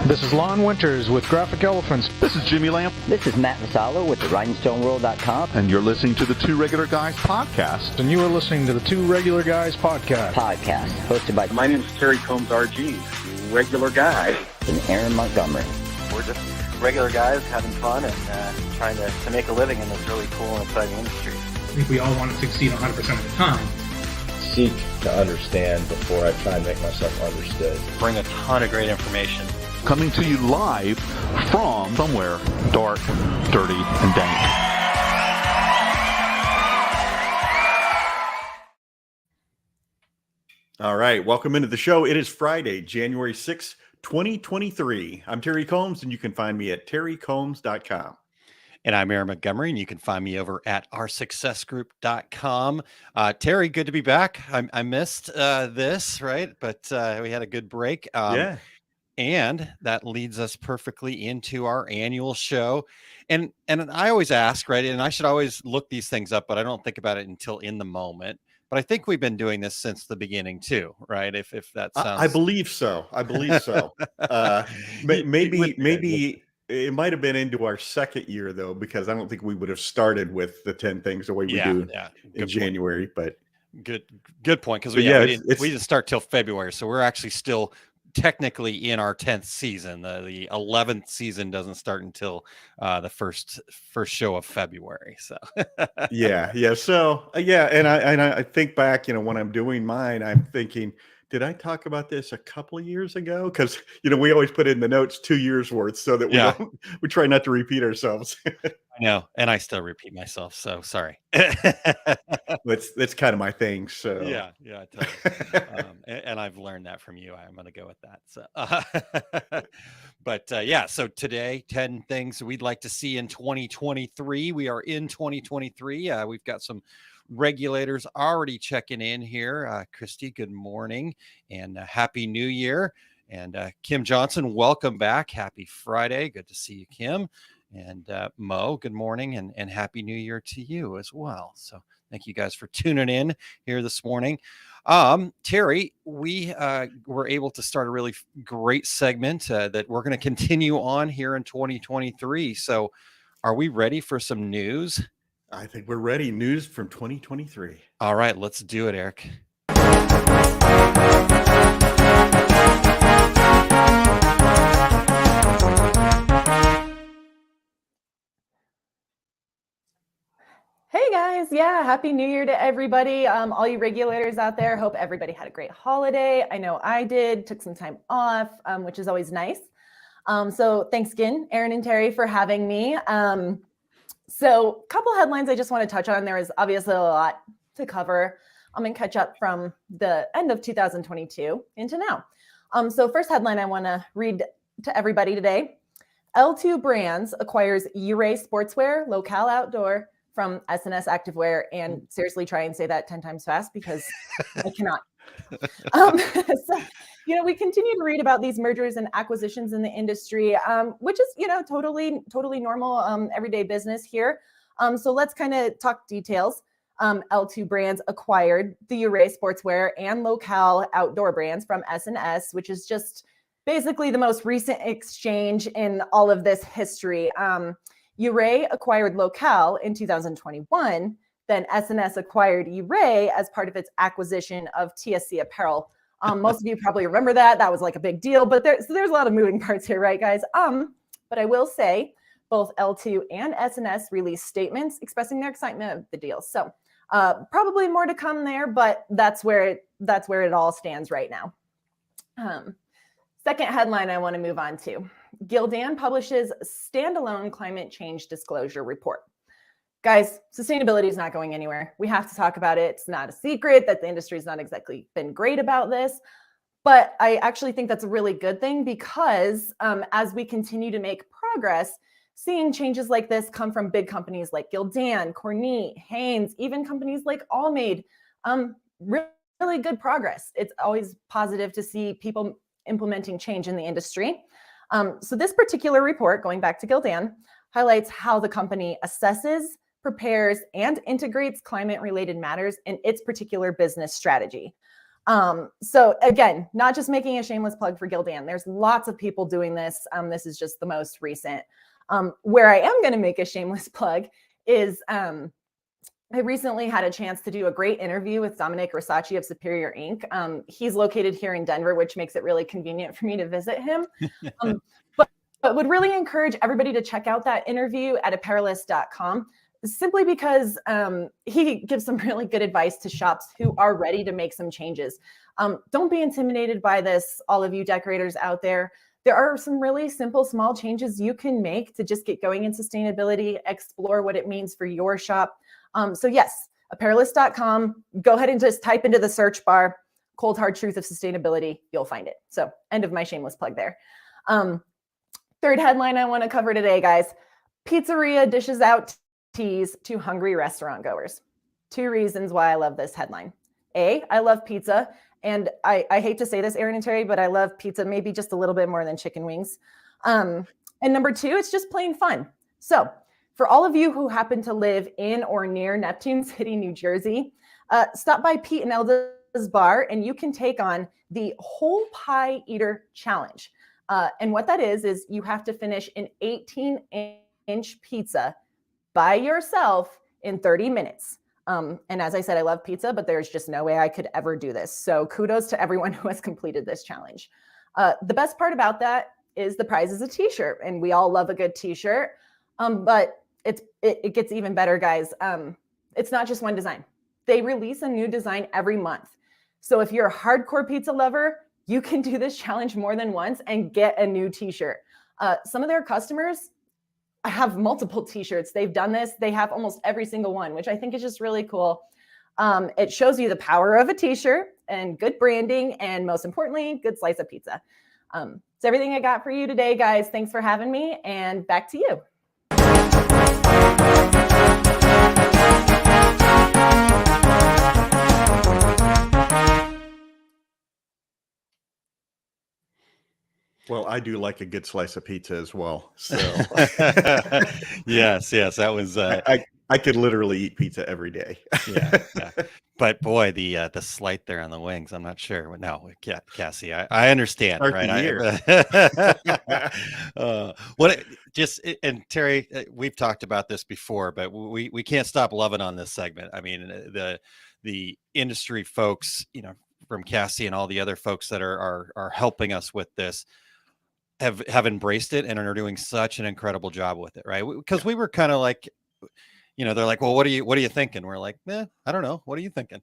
This is Lon Winters with Graphic Elephants. This is Jimmy Lamp. This is Matt Vassallo with the RhinstoneWorld.com. And you're listening to the Two Regular Guys podcast. And you are listening to the Two Regular Guys podcast. Hosted by... My name is Terry Combs, RG, regular guy. And Aaron Montgomery. We're just regular guys having fun and trying to make a living in this really cool and exciting industry. I think we all want to succeed 100% of the time. Seek to understand before I try and make myself understood. Bring a ton of great information. Coming to you live from somewhere dark, dirty, and dank. All right, welcome into the show. It is Friday, January 6th, 2023. I'm Terry Combs, and you can find me at terrycombs.com. And I'm Aaron Montgomery, and you can find me over at oursuccessgroup.com. Terry, good to be back. I missed this, right? But we had a good break. Yeah. And that leads us perfectly into our annual show. And I always ask, right? And I should always look these things up, but I don't think about it until in the moment. But I think we've been doing this since the beginning too, right? If that sounds... I believe so. Maybe it might have been into our second year, though, because I don't think we would have started with the 10 things the way we do in January. But good point, because we didn't start till February, so we're actually still technically in our 10th season. The 11th season doesn't start until the first show of February. So and I think back, when I'm doing mine, I'm thinking, did I talk about this a couple of years ago? Because we always put in the notes 2 years worth so that we try not to repeat ourselves. I know, and I still repeat myself, so sorry. That's kind of my thing. So totally. And I've learned that from you. I'm going to go with that. So, so today, 10 things we'd like to see in 2023. We are in 2023. We've got some regulators already checking in here. Christy, good morning and happy new year. And Kim Johnson, welcome back. Happy Friday. Good to see you, Kim. And Mo, good morning and happy new year to you as well. So thank you guys for tuning in here this morning. Terry, we were able to start a really great segment that we're going to continue on here in 2023. So are we ready for some news? I think we're ready. News from 2023. All right, let's do it, Eric. Hey guys, happy new year to everybody. All you regulators out there, hope everybody had a great holiday. I know I did, took some time off, which is always nice. So thanks again, Aaron and Terry, for having me. So a couple headlines I just want to touch on. There is obviously a lot to cover. I'm going to catch up from the end of 2022 into now. So first headline I want to read to everybody today. L2 Brands acquires Uray Sportswear, Locale Outdoor from S&S Activewear. And seriously, try and say that 10 times fast because I cannot. We continue to read about these mergers and acquisitions in the industry, which is, totally normal, everyday business here. So let's kind of talk details. L2 Brands acquired the Uray Sportswear and Locale Outdoor brands from S&S, which is just basically the most recent exchange in all of this history. Uray acquired Locale in 2021. Then S&S acquired Uray as part of its acquisition of TSC Apparel. Most of you probably remember that. That was like a big deal, but there's a lot of moving parts here, right, guys? But I will say both L2 and S&S released statements expressing their excitement of the deal. So probably more to come there, but that's where it all stands right now. Second headline I want to move on to. Gildan publishes standalone climate change disclosure report. Guys, sustainability is not going anywhere. We have to talk about it. It's not a secret that the industry has not exactly been great about this, but I actually think that's a really good thing because as we continue to make progress, seeing changes like this come from big companies like Gildan, Kornit, Hanes, even companies like Allmade, really good progress. It's always positive to see people implementing change in the industry. So this particular report, going back to Gildan, highlights how the company assesses, prepares, and integrates climate-related matters in its particular business strategy. So again, not just making a shameless plug for Gildan. There's lots of people doing this. This is just the most recent. Where I am going to make a shameless plug is I recently had a chance to do a great interview with Dominic Rosacci of Superior Inc. He's located here in Denver, which makes it really convenient for me to visit him. But would really encourage everybody to check out that interview at apparelist.com, simply because he gives some really good advice to shops who are ready to make some changes. Don't be intimidated by this, all of you decorators out there. There are some really simple, small changes you can make to just get going in sustainability, explore what it means for your shop. So yes, apparelist.com, go ahead and just type into the search bar, cold hard truth of sustainability, you'll find it. So end of my shameless plug there. Third headline I want to cover today, guys. Pizzeria dishes out teas to hungry restaurant goers. 2 reasons why I love this headline. A, I love pizza. And I hate to say this, Aaron and Terry, but I love pizza maybe just a little bit more than chicken wings. And number 2, it's just plain fun. So for all of you who happen to live in or near Neptune City, New Jersey, stop by Pete and Elda's bar and you can take on the Whole Pie Eater Challenge. And what that is you have to finish an 18-inch pizza by yourself in 30 minutes. And as I said, I love pizza, but there's just no way I could ever do this. So kudos to everyone who has completed this challenge. The best part about that is the prize is a t-shirt, and we all love a good t-shirt. But it gets even better, guys. It's not just one design. They release a new design every month. So if you're a hardcore pizza lover, you can do this challenge more than once and get a new t-shirt. Some of their customers have multiple t-shirts. They've done this. They have almost every single one, which I think is just really cool. It shows you the power of a t-shirt and good branding, and most importantly, good slice of pizza. It's everything I got for you today, guys. Thanks for having me, and back to you. Well, I do like a good slice of pizza as well. So yes, that was. I could literally eat pizza every day. yeah. But boy, the slight there on the wings, I'm not sure. No, Cassie, I understand, right? And Terry, we've talked about this before, but we can't stop loving on this segment. I mean, the industry folks, from Cassie and all the other folks that are helping us with this have embraced it and are doing such an incredible job with it, right? Because we were kind of like, they're like, well, what are you thinking? We're like, I don't know. What are you thinking?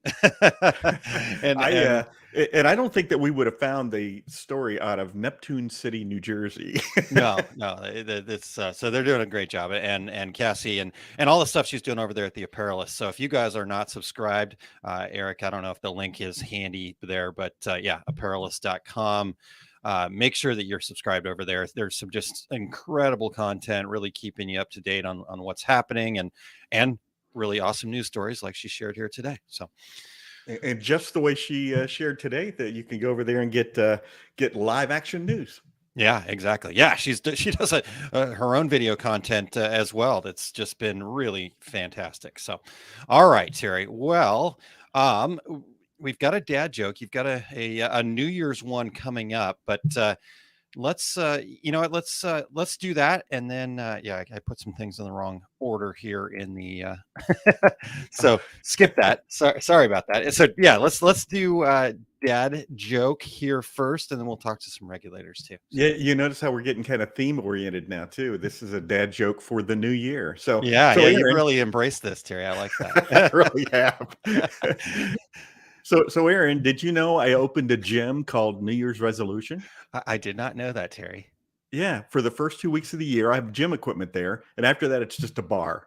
and I don't think that we would have found the story out of Neptune City, New Jersey. no, it's so they're doing a great job, and Cassie and all the stuff she's doing over there at the Apparelist. So if you guys are not subscribed, Eric, I don't know if the link is handy there, but apparelist.com. Make sure that you're subscribed over there. There's some just incredible content, really keeping you up to date on what's happening, and really awesome news stories like she shared here today. So, and just the way she shared today, that you can go over there and get live action news. Yeah, exactly. Yeah, she does her own video content as well. That's just been really fantastic. So, all right, Terry. Well, we've got a dad joke. You've got a New Year's one coming up, but let's let's do that. And then I put some things in the wrong order here in the so skip that. Sorry about that. So let's do dad joke here first, and then we'll talk to some regulators too. Yeah, you notice how we're getting kind of theme oriented now too. This is a dad joke for the new year. So yeah, you really embraced this, Terry. I like that. I really have. So Aaron, did you know I opened a gym called New Year's Resolution? I did not know that, Terry. Yeah, for the first 2 weeks of the year, I have gym equipment there, and after that, it's just a bar.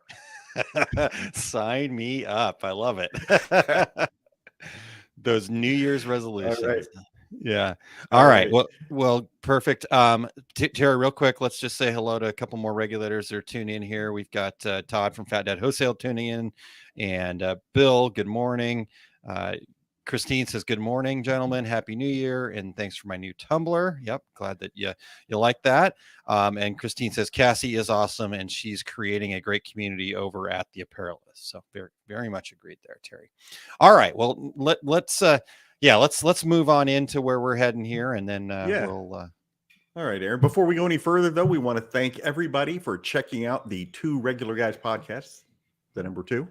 Sign me up. I love it. Those New Year's resolutions. All right. Yeah. All right. Well, perfect. Terry, real quick, let's just say hello to a couple more regulators that are tuning in here. We've got Todd from Fat Dad Wholesale tuning in, and Bill, good morning. Christine says, good morning, gentlemen. Happy New Year. And thanks for my new tumbler. Yep. Glad that you like that. And Christine says, Cassie is awesome, and she's creating a great community over at the Apparelist. So very, very much agreed there, Terry. All right. Well, let's yeah, let's move on into where we're heading here, and then Yeah. we'll. All right, Aaron. Before we go any further, though, we want to thank everybody for checking out the Two Regular Guys podcast, the number 2.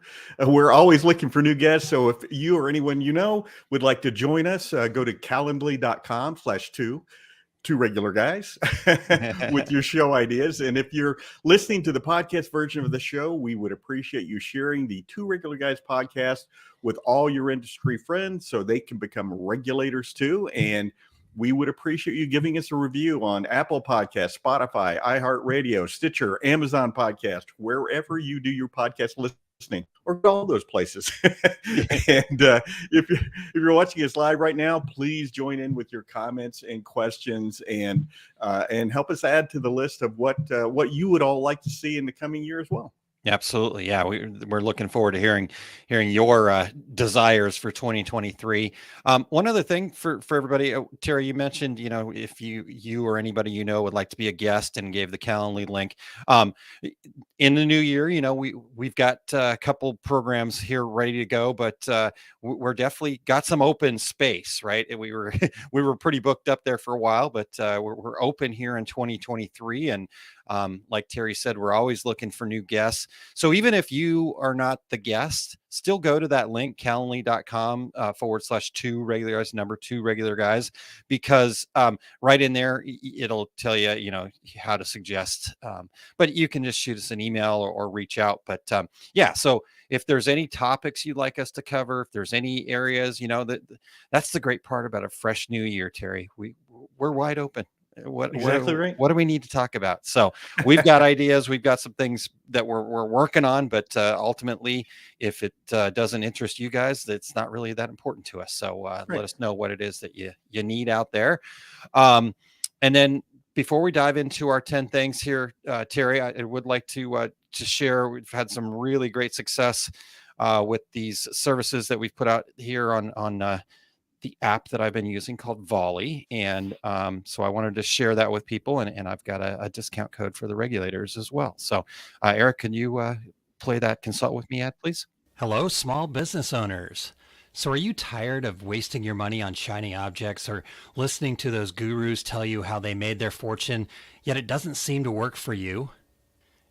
We're always looking for new guests. So if you or anyone you know would like to join us, go to calendly.com/2 regular guys with your show ideas. And if you're listening to the podcast version of the show, we would appreciate you sharing the Two Regular Guys podcast with all your industry friends so they can become regulators too. And we would appreciate you giving us a review on Apple Podcasts, Spotify, iHeartRadio, Stitcher, Amazon Podcast, wherever you do your podcast listening, or all those places. And if you're watching us live right now, please join in with your comments and questions, and help us add to the list of what you would all like to see in the coming year as well. Absolutely. Yeah. We're looking forward to hearing your desires for 2023. One other thing for everybody, Terry, you mentioned, if you or anybody, would like to be a guest, and gave the Calendly link. In the new year, we've got a couple programs here ready to go, but we're definitely got some open space, right? And we were pretty booked up there for a while, but we're open here in 2023. And like Terry said, we're always looking for new guests. So even if you are not the guest, still go to that link, calendly.com /2 regular guys, number 2 regular guys, because right in there, it'll tell you, how to suggest. But you can just shoot us an email or reach out. But yeah, so if there's any topics you'd like us to cover, if there's any areas, that's the great part about a fresh new year, Terry. We're wide open. What do we need to talk about? So we've got ideas, we've got some things that we're working on, but ultimately, if it doesn't interest you guys, that's not really that important to us. So let us know what it is that you need out there. And then before we dive into our 10 things here, Terry, I would like to share, we've had some really great success with these services that we've put out here on the app that I've been using called Volley. And so I wanted to share that with people, and I've got a discount code for the regulators as well. So Eric, can you play that consult with me ad, please? Hello, small business owners. So are you tired of wasting your money on shiny objects or listening to those gurus tell you how they made their fortune, yet it doesn't seem to work for you?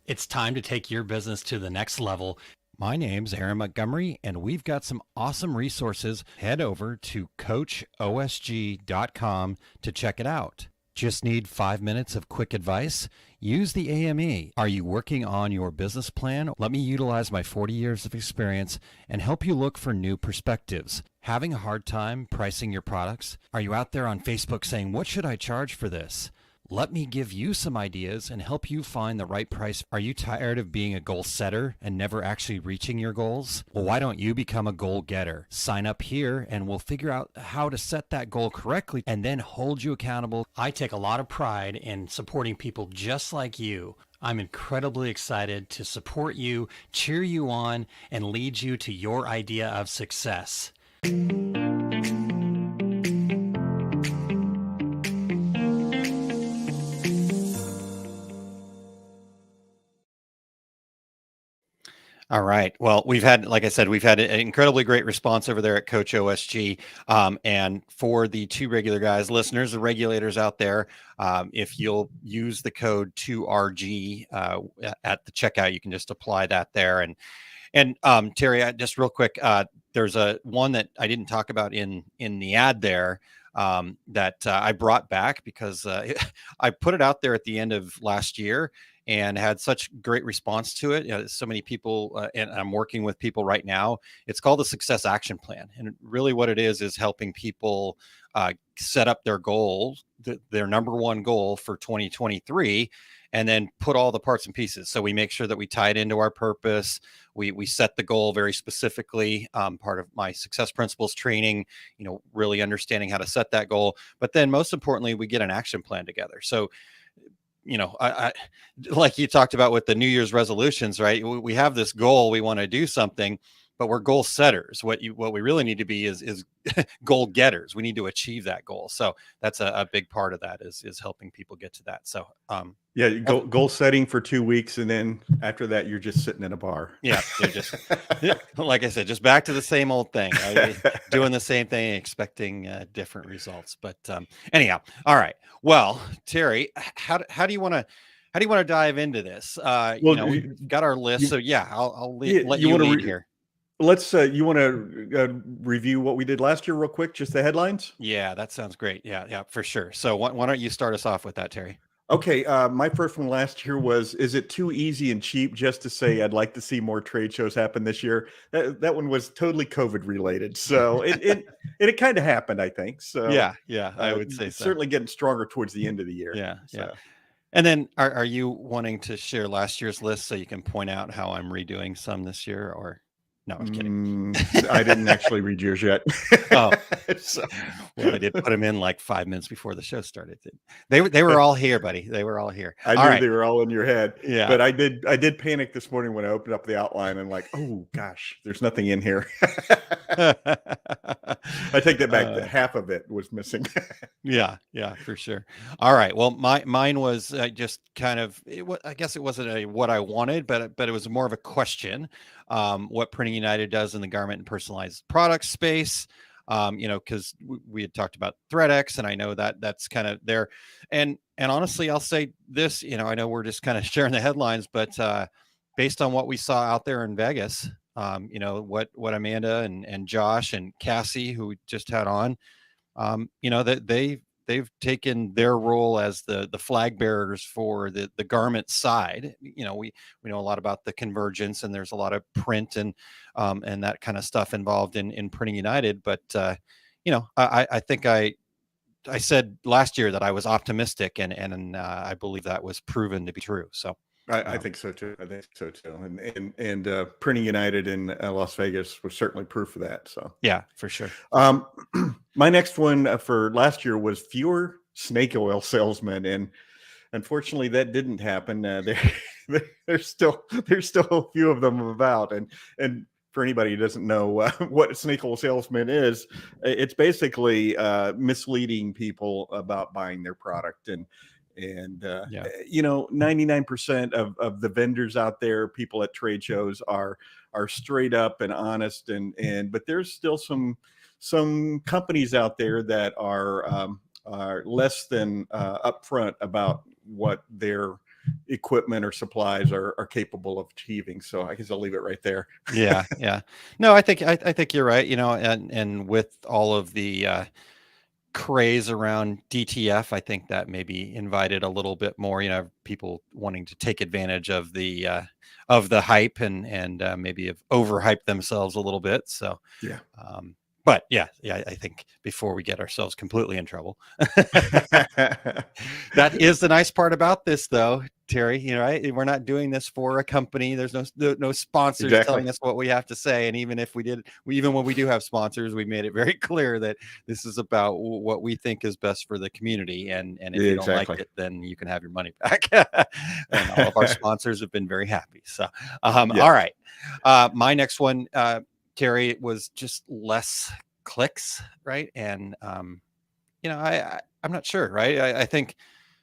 It's time to take your business to the next level. My name's Aaron Montgomery, and we've got some awesome resources. Head over to coachosg.com to check it out. Just need 5 minutes of quick advice? Use the AME. Are you working on your business plan? Let me utilize my 40 years of experience and help you look for new perspectives. Having a hard time pricing your products? Are you out there on Facebook saying, what should I charge for this? Let me give you some ideas and help you find the right price. Are you tired of being a goal setter and never actually reaching your goals? Well, why don't you become a goal getter? Sign up here and we'll figure out how to set that goal correctly and then hold you accountable. I take a lot of pride in supporting people just like you. I'm incredibly excited to support you, cheer you on, and lead you to your idea of success. All right. Well, like I said, we've had an incredibly great response over there at Coach OSG. And for the Two Regular Guys listeners, the regulators out there, if you'll use the code 2RG at the checkout, you can just apply that there. And Terry, just real quick, there's a one that I didn't talk about in the ad there that I brought back because I put it out there at the end of last year and had such great response to it. So many people, and I'm working with people right now. It's called the Success Action Plan. And really what it is helping people set up their goals, their number one goal for 2023, and then put all the parts and pieces. So we make sure that we tie it into our purpose. We set the goal very specifically, part of my success principles training, really understanding how to set that goal. But then most importantly, we get an action plan together. So I like you talked about with the New Year's resolutions, right? We have this goal, we want to do something, but we're goal setters. What we really need to be is goal getters. We need to achieve that goal. So that's a big part of that is helping people get to that. So yeah, goal setting for 2 weeks, and then after that, you're just sitting in a bar. Yeah, you're just like I said, just back to the same old thing, right? Doing the same thing, expecting different results. But anyhow, all right. Well, Terry, how do you want to dive into this? We've got our list, so yeah, I'll let you lead here. Let's you want to review what we did last year real quick, just the headlines? Yeah, that sounds great. Yeah, for sure. So why don't you start us off with that, Terry? Okay, my first one last year was, is it too easy and cheap just to say I'd like to see more trade shows happen this year? That one was totally COVID related. So it kind of happened, I think. So yeah, I would say so. Certainly getting stronger towards the end of the year. Yeah. And then are you wanting to share last year's list so you can point out how I'm redoing some this year, or no, I'm kidding. I didn't actually read yours yet. Oh, well, I did put them in like 5 minutes before the show started. They were all here, buddy. They were all here. I knew they were all in your head. Yeah. But I did panic this morning when I opened up the outline and like, oh gosh, there's nothing in here. I take that back. Half of it was missing. Yeah, for sure. All right. Well, mine was just kind of, I guess it wasn't what I wanted, but it was more of a question. What Printing United does in the garment and personalized products space. Because we had talked about ThreadX, and I know that's kind of there. And honestly, I'll say this, I know we're just kind of sharing the headlines, but based on what we saw out there in Vegas, what Amanda and Josh and Cassie, who we just had on, that they've taken their role as the flag bearers for the garment side. We know a lot about the convergence, and there's a lot of print and that kind of stuff involved in Printing United. But I think I said last year that I was optimistic, and I believe that was proven to be true. So I think so too. And Printing United in Las Vegas was certainly proof of that. So yeah, for sure. My next one for last year was fewer snake oil salesmen, and unfortunately, that didn't happen. There's still a few of them about, and for anybody who doesn't know what a snake oil salesman is, it's basically misleading people about buying their product. And 99% of the vendors out there, people at trade shows are straight up and honest, but there's still some companies out there that are less than upfront about what their equipment or supplies are capable of achieving. So I guess I'll leave it right there. Yeah. No, I think you're right. And with all of the craze around DTF, I think that maybe invited a little bit more, people wanting to take advantage of the hype and maybe have overhyped themselves a little bit. So yeah. But yeah, I think before we get ourselves completely in trouble, that is the nice part about this, though, Terry. Right? We're not doing this for a company. There's no sponsors telling us what we have to say. And even if even when we do have sponsors, we made it very clear that this is about what we think is best for the community. And if you don't like it, then you can have your money back. And all of our sponsors have been very happy. So, all right, my next one. Terry, was just less clicks, right? And I'm not sure, right? I think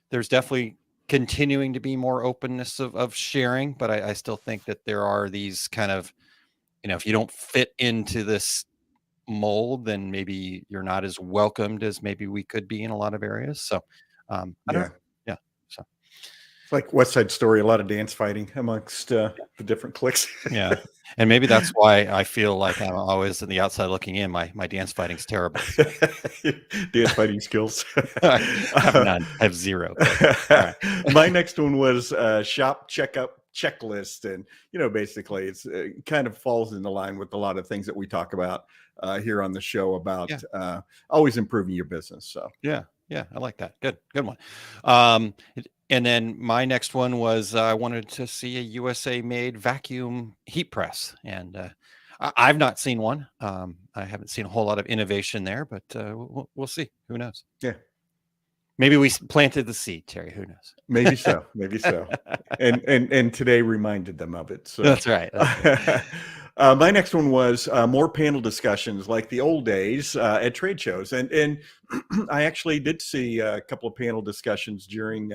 there's definitely continuing to be more openness of sharing, but I still think that there are these kind of, if you don't fit into this mold, then maybe you're not as welcomed as maybe we could be in a lot of areas. So I don't know. Yeah. So it's like West Side Story, a lot of dance fighting amongst the different cliques. Yeah. And maybe that's why I feel like I'm always on the outside looking in. My dance fighting's terrible. Dance fighting skills. I have none. I have zero. Right. My next one was shop checkup checklist. And, basically it's kind of falls into line with a lot of things that we talk about here on the show about always improving your business. So yeah, I like that. Good one. And then my next one was I wanted to see a USA made vacuum heat press. And I've not seen one. I haven't seen a whole lot of innovation there, but we'll see. Who knows? Yeah. Maybe we planted the seed, Terry. Who knows? Maybe so. And today reminded them of it. So that's right. My next one was more panel discussions like the old days at trade shows, and I actually did see a couple of panel discussions during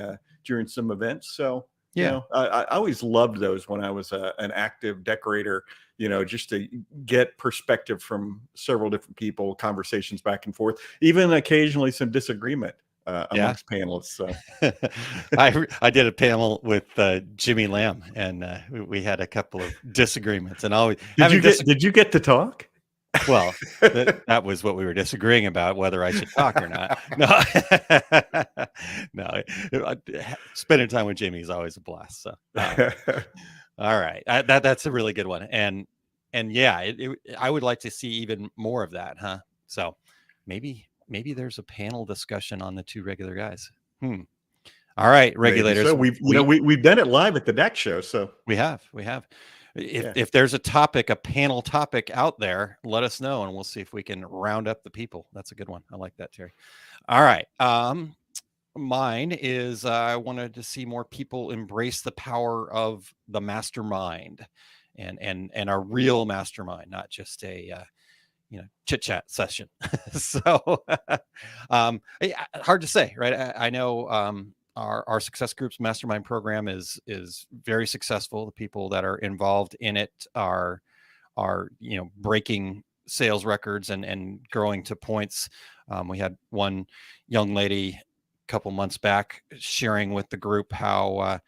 some events. So Yeah. I always loved those when I was an active decorator. Just to get perspective from several different people, conversations back and forth, even occasionally some disagreement amongst panelists. So I did a panel with Jimmy Lamb, and we had a couple of disagreements. And always did you get to talk? Well, that was what we were disagreeing about, whether I should talk or not. No, spending time with Jimmy is always a blast. So, all right, that's a really good one, and yeah, I would like to see even more of that, huh? So maybe there's a panel discussion on the two regular guys. All right, regulators. So we've done it live at the deck show. So we have. If there's a panel topic out there, let us know, and we'll see if we can round up the people. That's a good one. I like that, Terry. All right. Mine is I wanted to see more people embrace the power of the mastermind, and a real mastermind, not just a chit chat session. So hard to say, right? I know our success group's mastermind program is very successful. The people that are involved in it are breaking sales records and growing to points. We had one young lady a couple months back sharing with the group how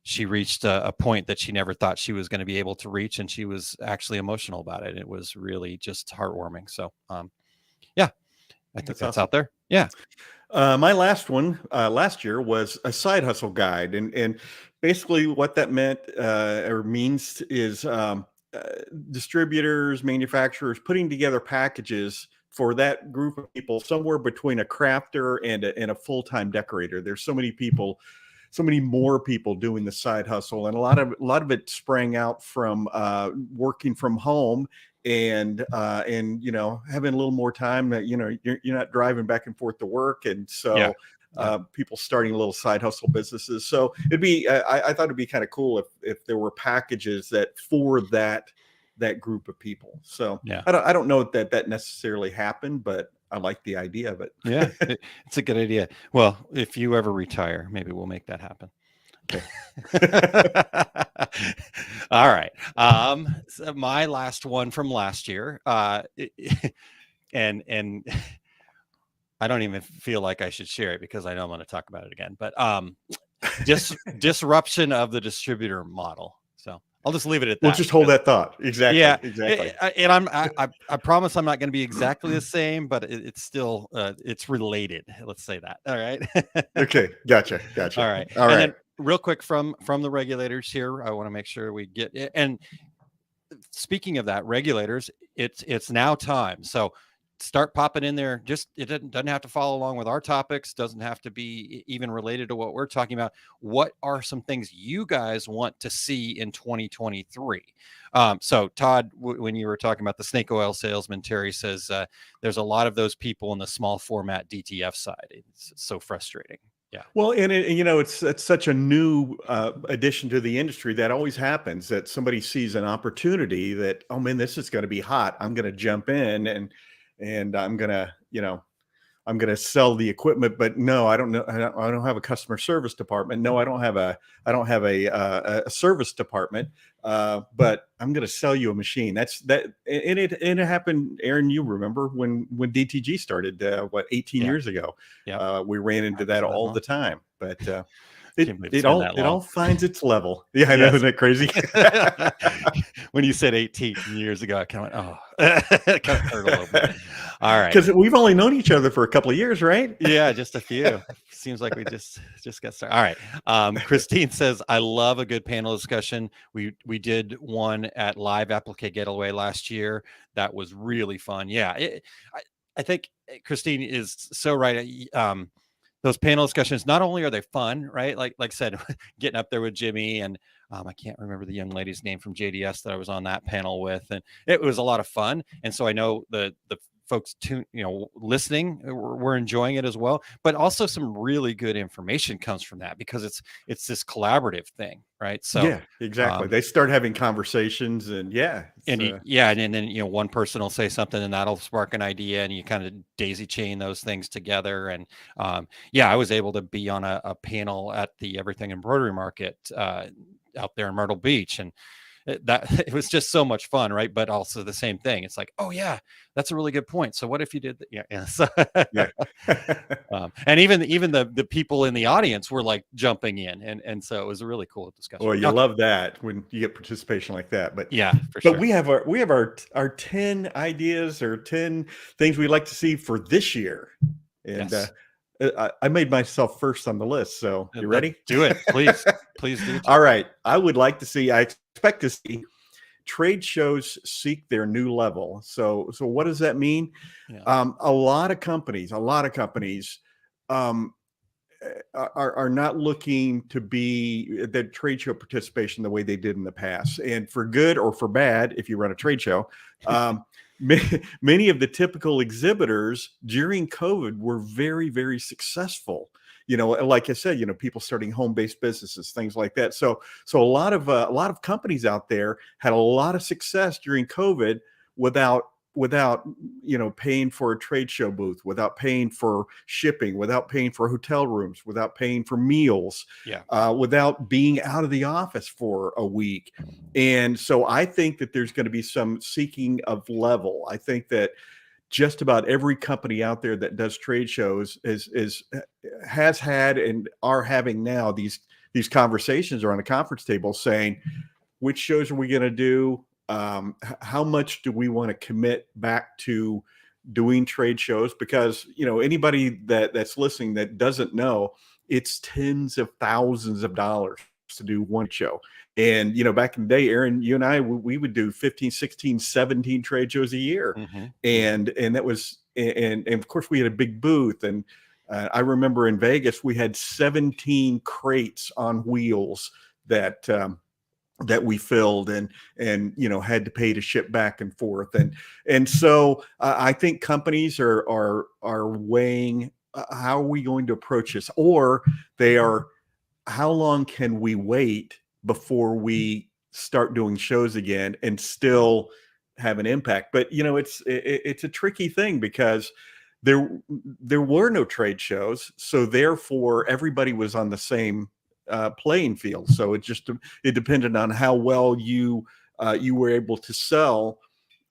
she reached a point that she never thought she was going to be able to reach, and she was actually emotional about it. It was really just heartwarming. So yeah, I think that's awesome. Out there. Yeah. My last one last year was a side hustle guide, and basically what that meant or means is distributors, manufacturers putting together packages for that group of people, somewhere between a crafter and a full-time decorator. There's so many people, so many more people doing the side hustle, and a lot of it sprang out from working from home and having a little more time. You're not driving back and forth to work, and so people starting little side hustle businesses. So it'd be I thought it'd be kind of cool if there were packages that for that group of people. So I don't know that necessarily happened, but I like the idea of it. Yeah, it's a good idea. Well, if you ever retire, maybe we'll make that happen. Okay. All right. So my last one from last year, and I don't even feel like I should share it because I know I'm going to talk about it again. But disruption of the distributor model. So I'll just leave it at that. We'll just hold that thought. Exactly. Yeah, exactly. And I promise I'm not going to be exactly the same, but it's still it's related. Let's say that. All right. Okay. Gotcha. All right. All right. And then real quick from the regulators here, I want to make sure we get it. And speaking of that, regulators, it's now time. So start popping in there. Just it doesn't have to follow along with our topics, doesn't have to be even related to what we're talking about. What are some things you guys want to see in 2023? So Todd, when you were talking about the snake oil salesman, Terry says there's a lot of those people in the small format DTF side. It's so frustrating. Yeah. Well, and it's such a new addition to the industry. That always happens, that somebody sees an opportunity that, oh man, this is going to be hot. I'm going to jump in and I'm gonna sell the equipment, but no, I don't know. I don't have a customer service department. No, I don't have a service department. But I'm gonna sell you a machine. And it happened. Aaron, you remember when DTG started? 18 years ago? Yeah, we ran into that all the time. But it all finds its level. Yeah, I know. Isn't that crazy? When you said 18 years ago, I kind of went, it kind of hurt a little bit. All right. Because we've only known each other for a couple of years, right? Yeah, just a few. Seems like we just got started. All right. Christine says, I love a good panel discussion. We did one at Live Applique Getaway last year. That was really fun. Yeah. I think Christine is so right. Those panel discussions, not only are they fun, right? Like I said, getting up there with Jimmy and I can't remember the young lady's name from JDS that I was on that panel with, and it was a lot of fun. And so I know the folks listening, we're enjoying it as well. But also some really good information comes from that because it's this collaborative thing, right? So Yeah, exactly. They start having conversations, and and then one person will say something, and that'll spark an idea, and you kind of daisy chain those things together. And I was able to be on a panel at the Everything Embroidery Market out there in Myrtle Beach, and it was just so much fun, right? But also the same thing. It's like, oh yeah, that's a really good point. So what if you did that? Yeah. So, and even the people in the audience were like jumping in, and so it was a really cool discussion. Well, you love that when you get participation like that. But yeah, for sure. But we have our 10 ideas or 10 things we'd like to see for this year, and Yes. I made myself first on the list. So you ready? Do it, please. Please do. All right. I expect to see trade shows seek their new level. So what does that mean? Yeah. A lot of companies are not looking to be the trade show participation the way they did in the past. And for good or for bad, if you run a trade show, many of the typical exhibitors during COVID were very, very successful. Like I said, people starting home-based businesses, things like that. So a lot of companies out there had a lot of success during COVID without paying for a trade show booth, without paying for shipping, without paying for hotel rooms, without paying for meals, without being out of the office for a week. And so I think that there's going to be some seeking of level. I think that just about every company out there that does trade shows has had and are having now these conversations around a conference table saying, which shows are we going to do? How much do we want to commit back to doing trade shows? Because anybody that's listening that doesn't know, it's tens of thousands of dollars to do one show. And back in the day, Aaron, you and I, we would do 15, 16, 17 trade shows a year. Mm-hmm. And that was, and of course we had a big booth. And I remember in Vegas, we had 17 crates on wheels that we filled and had to pay to ship back and forth. And so I think companies are weighing, how are we going to approach this? Or how long can we wait before we start doing shows again and still have an impact? But it's a tricky thing because there were no trade shows, so therefore everybody was on the same playing field. So it depended on how well you were able to sell,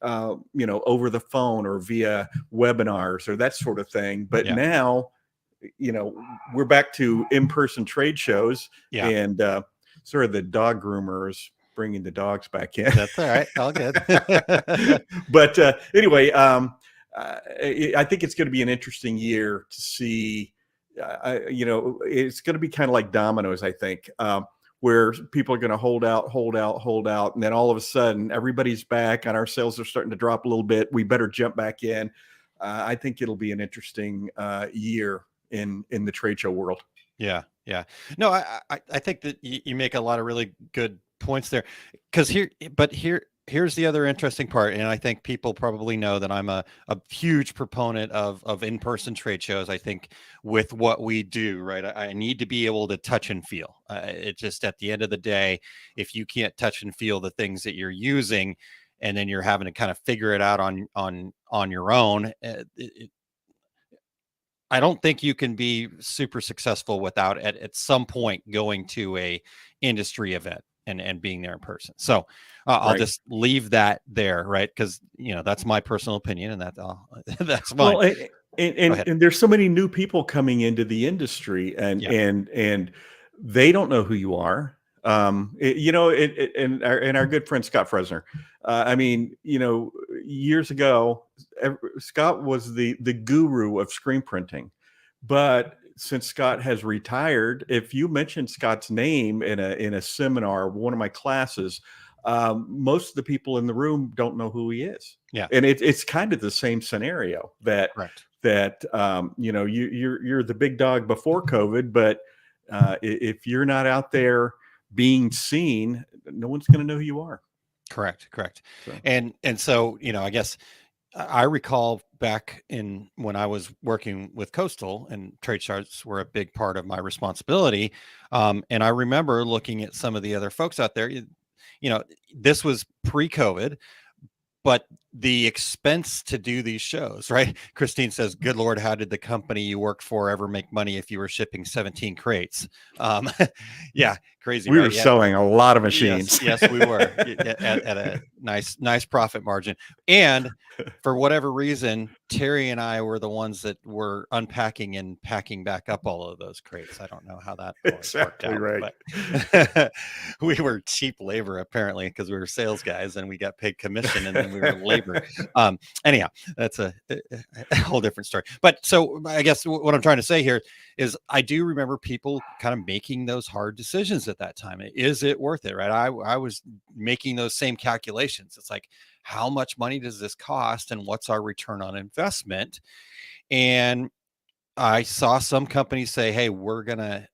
over the phone or via webinars or that sort of thing. But now, we're back to in-person trade shows, and sort of the dog groomers bringing the dogs back in. That's all right. All good. But anyway, I think it's going to be an interesting year to see. It's going to be kind of like dominoes, I think, where people are going to hold out. And then all of a sudden everybody's back and our sales are starting to drop a little bit. We better jump back in. I think it'll be an interesting year in the trade show world. Yeah. No, I think that you make a lot of really good points there, because here's the other interesting part. And I think people probably know that I'm a huge proponent of in-person trade shows. I think with what we do, right, I need to be able to touch and feel. It just, at the end of the day, if you can't touch and feel the things that you're using, and then you're having to kind of figure it out on your own, I don't think you can be super successful without at some point going to a industry event and being there in person. So I'll just leave that there, right? Because that's my personal opinion, and that's mine. Well, and there's so many new people coming into the industry, and they don't know who you are. And our good friend Scott Fresner. Years ago, Scott was the guru of screen printing, but since Scott has retired, if you mention Scott's name in a seminar, one of my classes, most of the people in the room don't know who he is. Yeah, and it's kind of the same scenario that you're the big dog before COVID, but if you're not out there being seen, no one's going to know who you are. Correct. So. And so, I guess I recall back in when I was working with Coastal, and trade shows were a big part of my responsibility. And I remember looking at some of the other folks out there. You know, this was pre-COVID, but the expense to do these shows, right? Christine says, "Good Lord, how did the company you worked for ever make money if you were shipping 17 crates?" Um, yeah, crazy, We right? were Yeah. selling a lot of machines. Yes, we were at a nice profit margin. And for whatever reason, Terry and I were the ones that were unpacking and packing back up all of those crates. I don't know how that always worked Exactly out, right. but we were cheap labor apparently because we were sales guys and we got paid commission and then we were labor. Anyhow, that's a whole different story. But so I guess what I'm trying to say here is I do remember people kind of making those hard decisions at that time. Is it worth it? Right. I was making those same calculations. It's like, how much money does this cost and what's our return on investment? And I saw some companies say, hey, we're gonna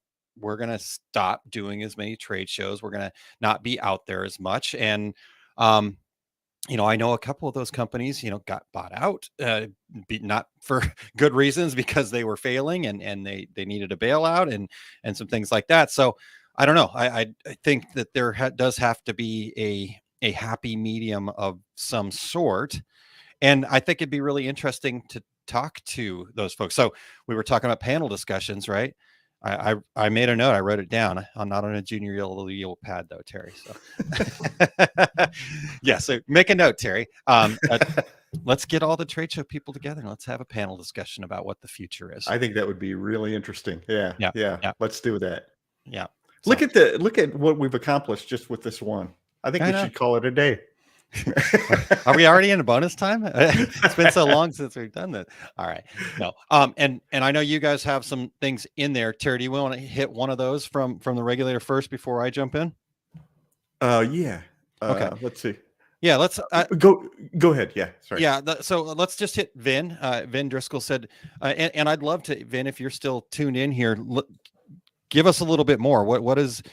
stop doing as many trade shows. We're gonna not be out there as much. And I know a couple of those companies, got bought out, not for good reasons because they were failing and they needed a bailout and some things like that. So I don't know. I think that there does have to be a happy medium of some sort. And I think it'd be really interesting to talk to those folks. So we were talking about panel discussions, right? I made a note. I wrote it down. I'm not on a junior yellow pad though, Terry. So yeah, so make a note, Terry. Let's get all the trade show people together and let's have a panel discussion about what the future is. I think that would be really interesting. Yeah. Let's do that. Yeah. So, look at what we've accomplished just with this one. I think we should call it a day. Are we already in a bonus time? It's been so long since we've done this. All right. No. And I know you guys have some things in there. Terry, do you want to hit one of those from the regulator first before I jump in? Yeah. Okay. Let's see. Yeah, let's go ahead. Yeah. Sorry. Yeah. So let's just hit Vin. Vin Driscoll said, and I'd love to, Vin, if you're still tuned in here, give us a little bit more. What does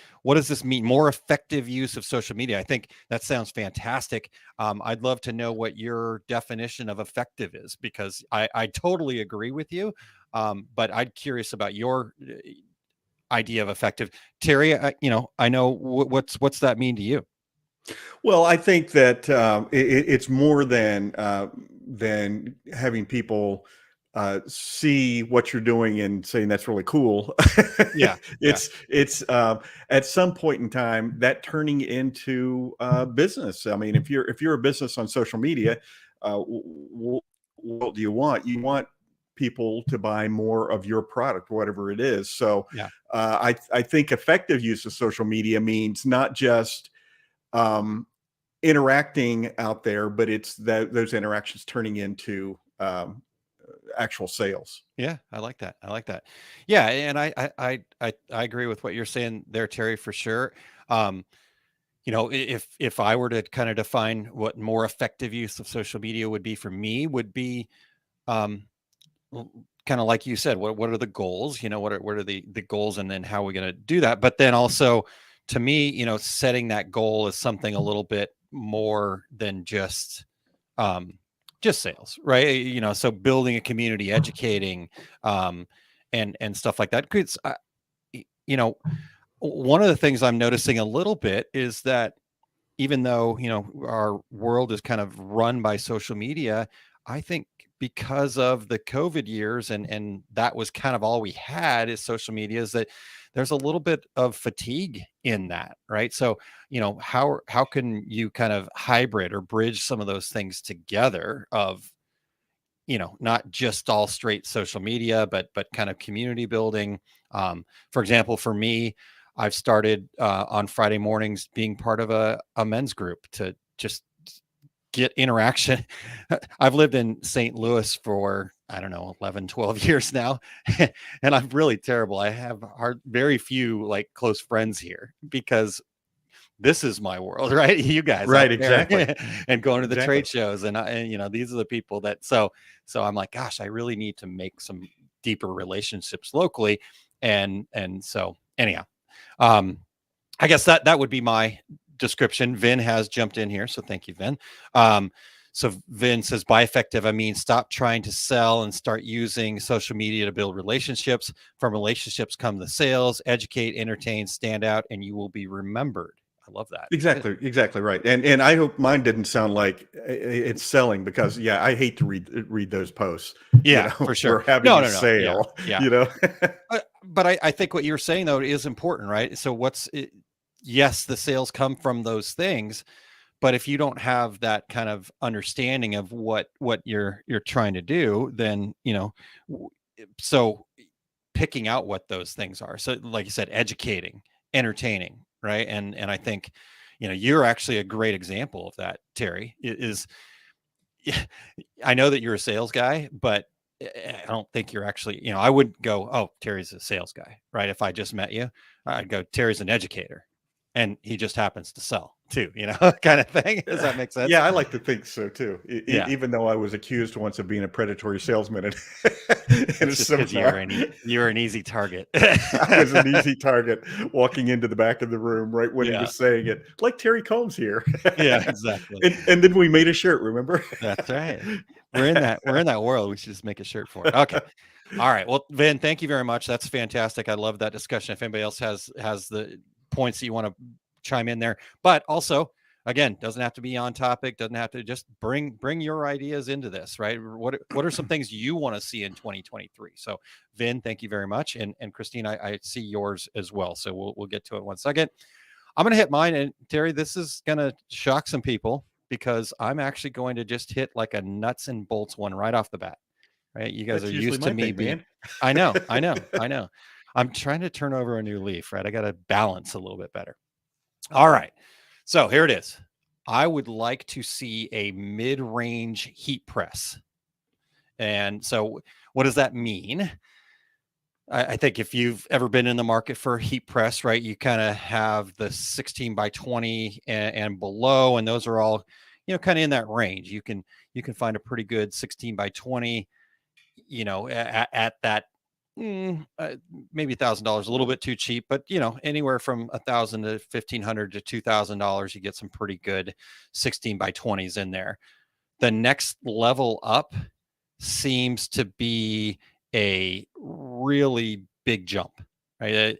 this mean? More effective use of social media. I think that sounds fantastic. I'd love to know what your definition of effective is, because I totally agree with you. But I'm curious about your idea of effective. Terry, I know what's that mean to you? Well, I think that it's more than having people see what you're doing and saying that's really cool. Yeah. It's at some point in time that turning into business. I mean, if you're a business on social media, what do you want? You want people to buy more of your product, whatever it is. So I think effective use of social media means not just interacting out there, but it's those interactions turning into actual sales. Yeah, I like that. Yeah, and I agree with what you're saying there, Terry, for sure. If I were to kind of define what more effective use of social media would be for me, would be kind of like you said, what are the goals? What are the goals, and then how are we going to do that? But then also, to me, setting that goal is something a little bit more than just sales, right? So building a community, educating, and stuff like that. Because, one of the things I'm noticing a little bit is that even though, our world is kind of run by social media, I think because of the COVID years and that was kind of all we had is social media, is that there's a little bit of fatigue in that, right? So, how can you kind of hybrid or bridge some of those things together of, not just all straight social media, but kind of community building. For example, for me, I've started on Friday mornings being part of a men's group to just get interaction. I've lived in St. Louis for, I don't know, 11, 12 years now. And I'm really terrible. I have very few like close friends here because this is my world, right? You guys, right? Exactly. And going to the trade shows, and these are the people that. So I'm like, gosh, I really need to make some deeper relationships locally, and so anyhow, I guess that would be my description. Vin has jumped in here, so thank you, Vin. So Vin says, by effective, I mean, stop trying to sell and start using social media to build relationships. From relationships come the sales. Educate, entertain, stand out, and you will be remembered. I love that. Exactly right. And I hope mine didn't sound like it's selling, because I hate to read those posts. Yeah, for sure. We're having a sale. Yeah. But I think what you're saying though is important, right? So yes, the sales come from those things, but if you don't have that kind of understanding of what you're trying to do, then so picking out what those things are. So like you said, educating, entertaining, right? And I think you're actually a great example of that, Terry. I know that you're a sales guy, but I don't think you're actually, I wouldn't go, oh, Terry's a sales guy, right? If I just met you, I'd go, Terry's an educator, and he just happens to sell too, kind of thing. Does that make sense? Yeah, I like to think so too. Even though I was accused once of being a predatory salesman in a seminar. You're an easy target. I was an easy target walking into the back of the room right when he was saying it, like Terry Combs here. Yeah, exactly. And then we made a shirt, remember? That's right. We're in that world. We should just make a shirt for it. Okay. All right. Well, Vin, thank you very much. That's fantastic. I love that discussion. If anybody else has the points that you want to chime in there, but also, again, doesn't have to be on topic, doesn't have to, just bring your ideas into this, right? What are some things you want to see in 2023? So Vin, thank you very much. And Christine, I see yours as well. So we'll get to it in 1 second. I'm going to hit mine, and Terry, this is going to shock some people, because I'm actually going to just hit like a nuts and bolts one right off the bat. Right? You guys are used to me being. I know. I'm trying to turn over a new leaf, right? I got to balance a little bit better. All right. So here it is. I would like to see a mid-range heat press. And so what does that mean? I think if you've ever been in the market for a heat press, right, you kind of have the 16 by 20 and below, and those are all, kind of in that range. You can find a pretty good 16 by 20, at that, maybe $1,000, a little bit too cheap, but anywhere from $1,000 to $1,500 to $2,000, you get some pretty good 16 by 20s in there. The next level up seems to be a really big jump, right?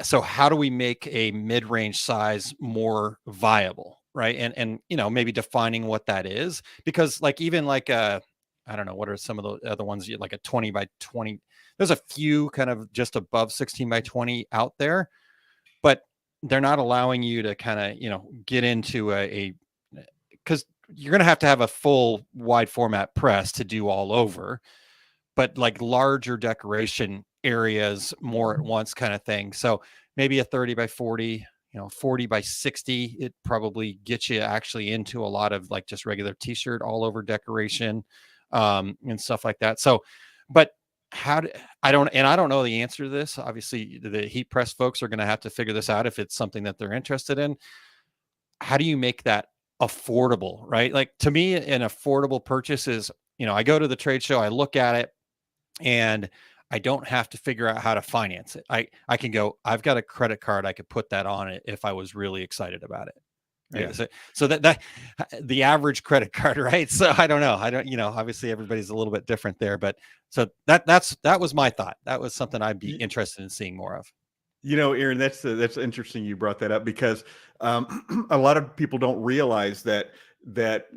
So how do we make a mid-range size more viable, right? And maybe defining what that is, because even I don't know, what are some of the other ones, like a 20 by 20? There's a few kind of just above 16 by 20 out there, but they're not allowing you to kind of, get into because you're going to have a full wide format press to do all over, but like larger decoration areas more at once kind of thing. So maybe a 30 by 40, 40 by 60, it probably gets you actually into a lot of like just regular t-shirt all over decoration, and stuff like that. So, but I don't know the answer to this. Obviously the heat press folks are going to have to figure this out if it's something that they're interested in. How do you make that affordable, right? Like, to me, an affordable purchase is, I go to the trade show, I look at it, and I don't have to figure out how to finance it. I can go, I've got a credit card, I could put that on it if I was really excited about it. Right? Yeah. So that the average credit card, right? So I don't know. Obviously everybody's a little bit different there, but so that was my thought. That was something I'd be interested in seeing more of. Aaron, that's interesting you brought that up, because a lot of people don't realize that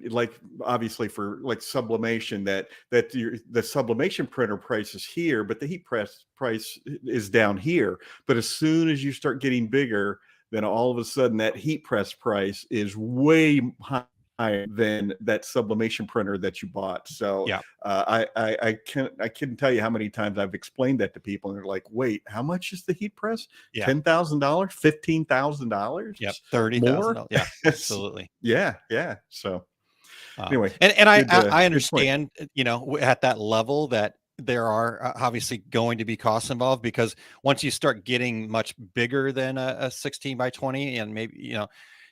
like, obviously for like sublimation, that the sublimation printer price is here, but the heat press price is down here. But as soon as you start getting bigger, then all of a sudden that heat press price is way higher than that sublimation printer that you bought. So I couldn't tell you how many times I've explained that to people, and they're like, wait, how much is the heat press? $10,000, $15,000? Yep, $30,000. Yeah, absolutely. Yeah. So anyway, and I understand, at that level that there are obviously going to be costs involved, because once you start getting much bigger than a 16 by 20, and maybe,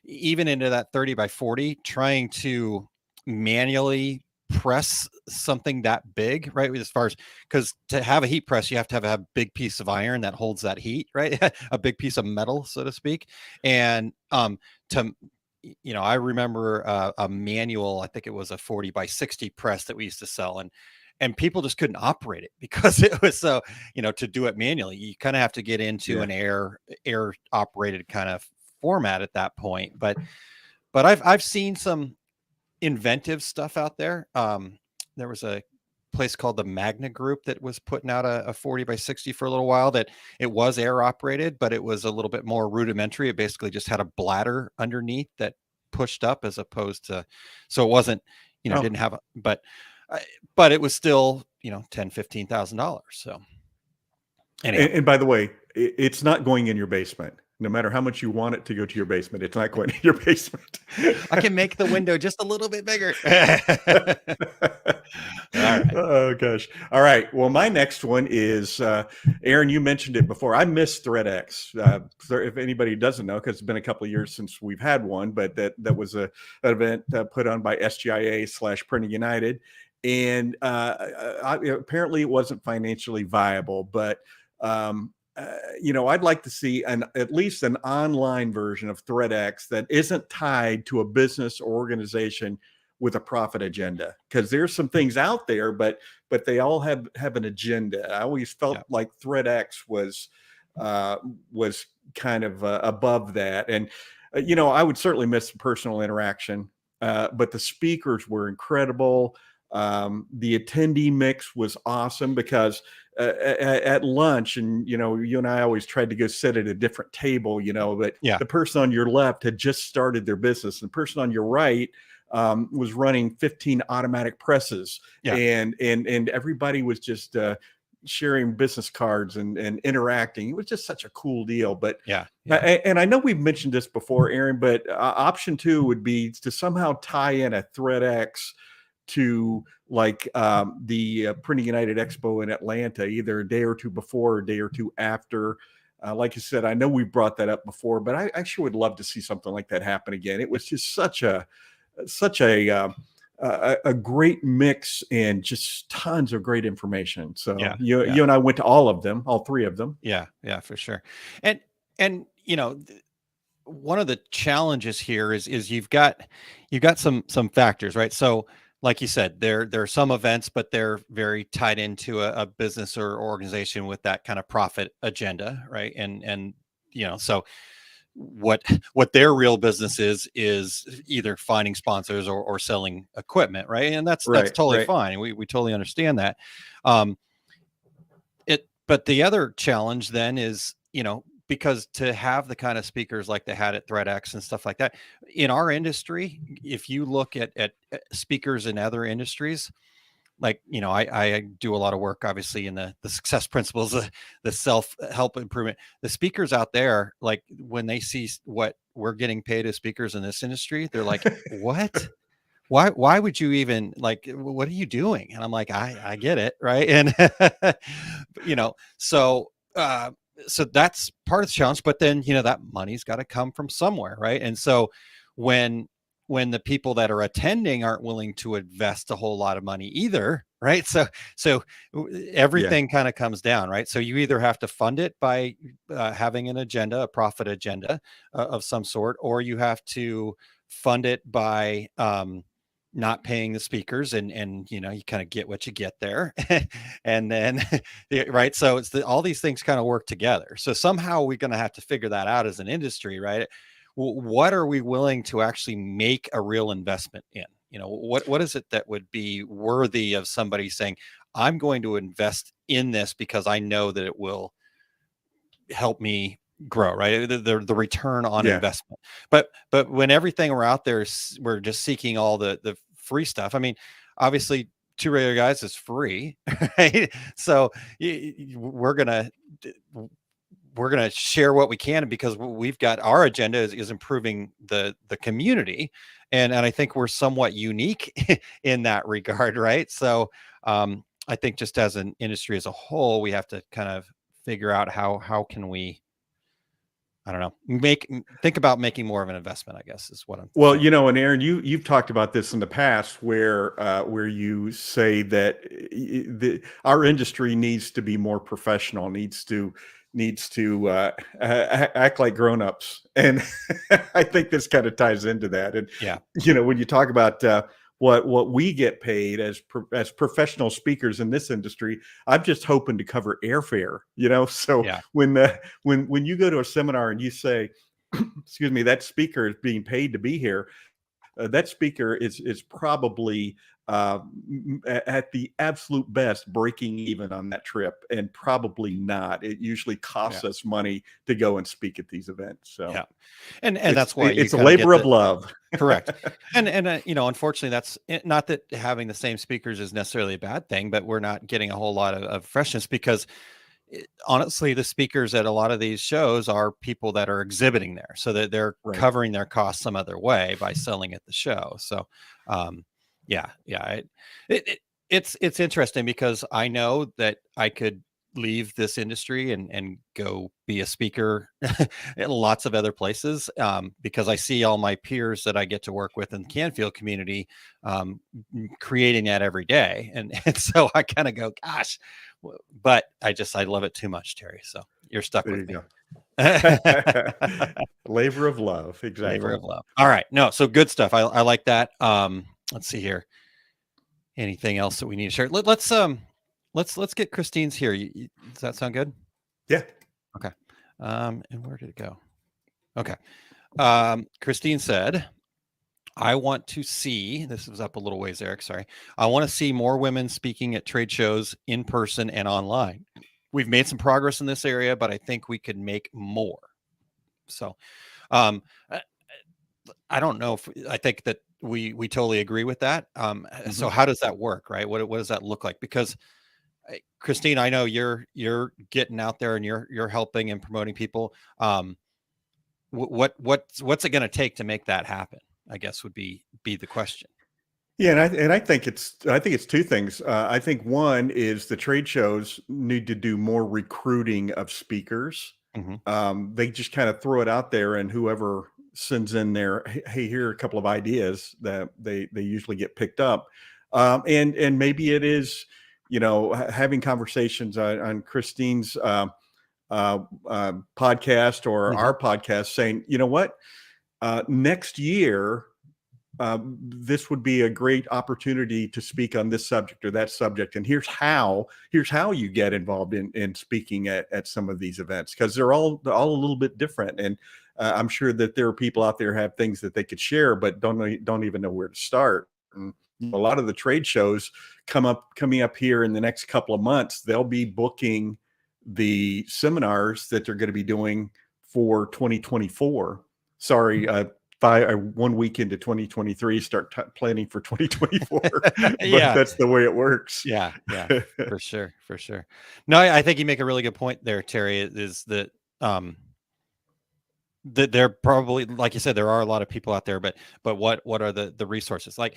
even into that 30 by 40, trying to manually press something that big, right? As far as, because to have a heat press, you have to have a big piece of iron that holds that heat, right? A big piece of metal, so to speak. And to I remember a manual, I think it was a 40 by 60 press that we used to sell, and people just couldn't operate it because it was so, to do it manually, you kind of have to get into an air operated kind of format at that point. But I've seen some inventive stuff out there. There was a place called the Magna Group that was putting out a 40 by 60 for a little while, that it was air operated, but it was a little bit more rudimentary. It basically just had a bladder underneath that pushed up, as opposed to, so it wasn't, didn't have but it was still, $10,000-$15,000. So anyhow. And by the way, it's not going in your basement. No matter how much you want it to go to your basement, it's not going in your basement. I can make the window just a little bit bigger. All right. Oh gosh. All right. Well, my next one is Aaron. You mentioned it before. I miss ThreadX. If anybody doesn't know, because it's been a couple of years since we've had one, but that was an event put on by SGIA/Printing United, and apparently it wasn't financially viable, but I'd like to see at least an online version of ThreadX that isn't tied to a business or organization with a profit agenda, because there's some things out there, but they all have an agenda. I always felt like ThreadX was kind of above that, and I would certainly miss personal interaction, but the speakers were incredible. The attendee mix was awesome, because at lunch, and you and I always tried to go sit at a different table, but the person on your left had just started their business, and the person on your right was running 15 automatic presses, and everybody was just sharing business cards and interacting. It was just such a cool deal. But and I know we've mentioned this before, Aaron, but option 2 would be to somehow tie in a ThreadX to like the Printing United Expo in Atlanta, either a day or two before or a day or two after. Like you said, I know we brought that up before, but I actually would love to see something like that happen again. It was just such a great mix, and just tons of great information. So you and I went to all of them, all 3 of them. Yeah, for sure. And one of the challenges here is you've got some factors, right? So like you said, there are some events, but they're very tied into a business or organization with that kind of profit agenda, right? And so what their real business is either finding sponsors or selling equipment, right? And that's totally fine. We totally understand that. But the other challenge then is, because to have the kind of speakers like they had at ThreadX and stuff like that in our industry, if you look at speakers in other industries, like, I do a lot of work, obviously, in the success principles, the self-help improvement. The speakers out there, like, when they see what we're getting paid as speakers in this industry, they're like, what? Why would you even, like, what are you doing? And I'm like, I get it. Right. And, so that's part of the challenge, but then, that money's got to come from somewhere. Right. And so when the people that are attending aren't willing to invest a whole lot of money either. Right. So everything kind of comes down. Right. So you either have to fund it by having an agenda, a profit agenda of some sort, or you have to fund it by not paying the speakers, and you kind of get what you get there. And then right, so it's all these things kind of work together. So somehow we're going to have to figure that out as an industry, right? What are we willing to actually make a real investment in? What is it that would be worthy of somebody saying, I'm going to invest in this because I know that it will help me grow, right? The return on investment. But when everything we're out there, we're just seeking all the free stuff. I mean, obviously 2 Regular Guys is free, right? So we're gonna share what we can, because we've got our agenda is improving the community, and I think we're somewhat unique in that regard, right? So I think just as an industry as a whole, we have to kind of figure out how can we I don't know, think about making more of an investment, I guess is what I'm Well, saying. and Aaron, you've talked about this in the past, where you say that our industry needs to be more professional, needs to act like grown-ups, and I think this kind of ties into that. And Yeah. when you talk about what we get paid as professional speakers in this industry, I'm just hoping to cover airfare. So Yeah. when you go to a seminar and you say, excuse me, that speaker is being paid to be here, that speaker is probably at the absolute best breaking even on that trip, and probably not. It usually costs us money to go and speak at these events. So Yeah. And that's why you it's a kind of labor of love. correct. And unfortunately, that's not that having the same speakers is necessarily a bad thing, but we're not getting a whole lot of freshness because honestly, the speakers at a lot of these shows are people that are exhibiting there, so that they're Right. covering their costs some other way by selling at the show. So, it's interesting because I know that I could leave this industry and go be a speaker in lots of other places, because I see all my peers that I get to work with in the Canfield community creating that every day, and so I kind of go, gosh. But I love it too much, Terry. So you're stuck There with you me. go. Labor of love. Exactly. Labor of love. All right. No, so good stuff. I like that. Let's see here. Anything else that we need to share? Let's get Christine's here. Does that sound good? Yeah. Okay. And where did it go? Okay. Christine said, I want to see, this was up a little ways, Eric, sorry. I want to see more women speaking at trade shows in person and online. We've made some progress in this area, but I think we could make more. So I don't know if I think that we totally agree with that. So how does that work, right? What does that look like? Because Christine, I know you're getting out there and you're helping and promoting people. What's it going to take to make that happen? I guess would be the question. Yeah, and I think it's two things. I think one is the trade shows need to do more recruiting of speakers. They just kind of throw it out there, and whoever sends in their, hey, here are a couple of ideas, that they usually get picked up. And maybe it is, having conversations on Christine's podcast or our podcast, saying, you know what, next year, this would be a great opportunity to speak on this subject or that subject, and here's how you get involved in speaking at some of these events, because they're all a little bit different. And I'm sure that there are people out there who have things that they could share, but don't even know where to start. And a lot of the trade shows coming up here in the next couple of months, they'll be booking the seminars that they're going to be doing for 2024. Sorry, 1 week into 2023, start planning for 2024. But that's the way it works. Yeah, for sure. No, I think you make a really good point there, Terry. Is that that there probably, like you said, there are a lot of people out there, but what are the resources like?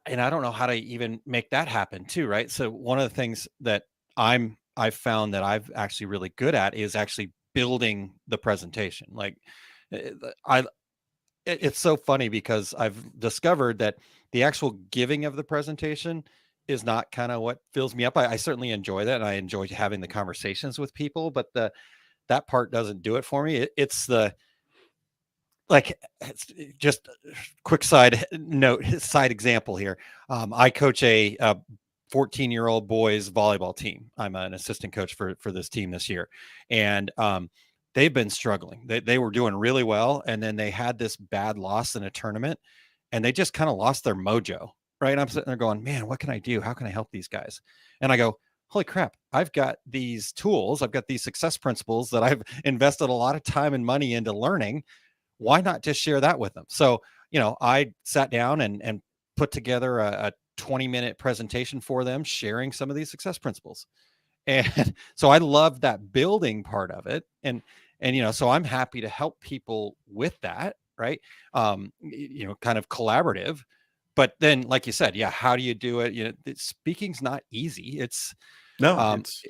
And I don't know how to even make that happen too, right? So one of the things that I've found that I've actually really good at is actually building the presentation. Like it's so funny because I've discovered that the actual giving of the presentation is not kind of what fills me up. I certainly enjoy that, and I enjoy having the conversations with people, but that part doesn't do it for me. It's just quick side example here. I coach a 14-year-old boys volleyball team. I'm an assistant coach for this team this year, and they've been struggling. They were doing really well, and then they had this bad loss in a tournament, and they just kind of lost their mojo, right? And I'm sitting there going, man, what can I do? How can I help these guys? And I go, holy crap, I've got these tools. I've got these success principles that I've invested a lot of time and money into learning. Why not just share that with them? So, I sat down and put together a 20-minute presentation for them, sharing some of these success principles. And so I love that building part of it. And so I'm happy to help people with that, right? Kind of collaborative. But then, like you said, how do you do it? Speaking's not easy. No, it's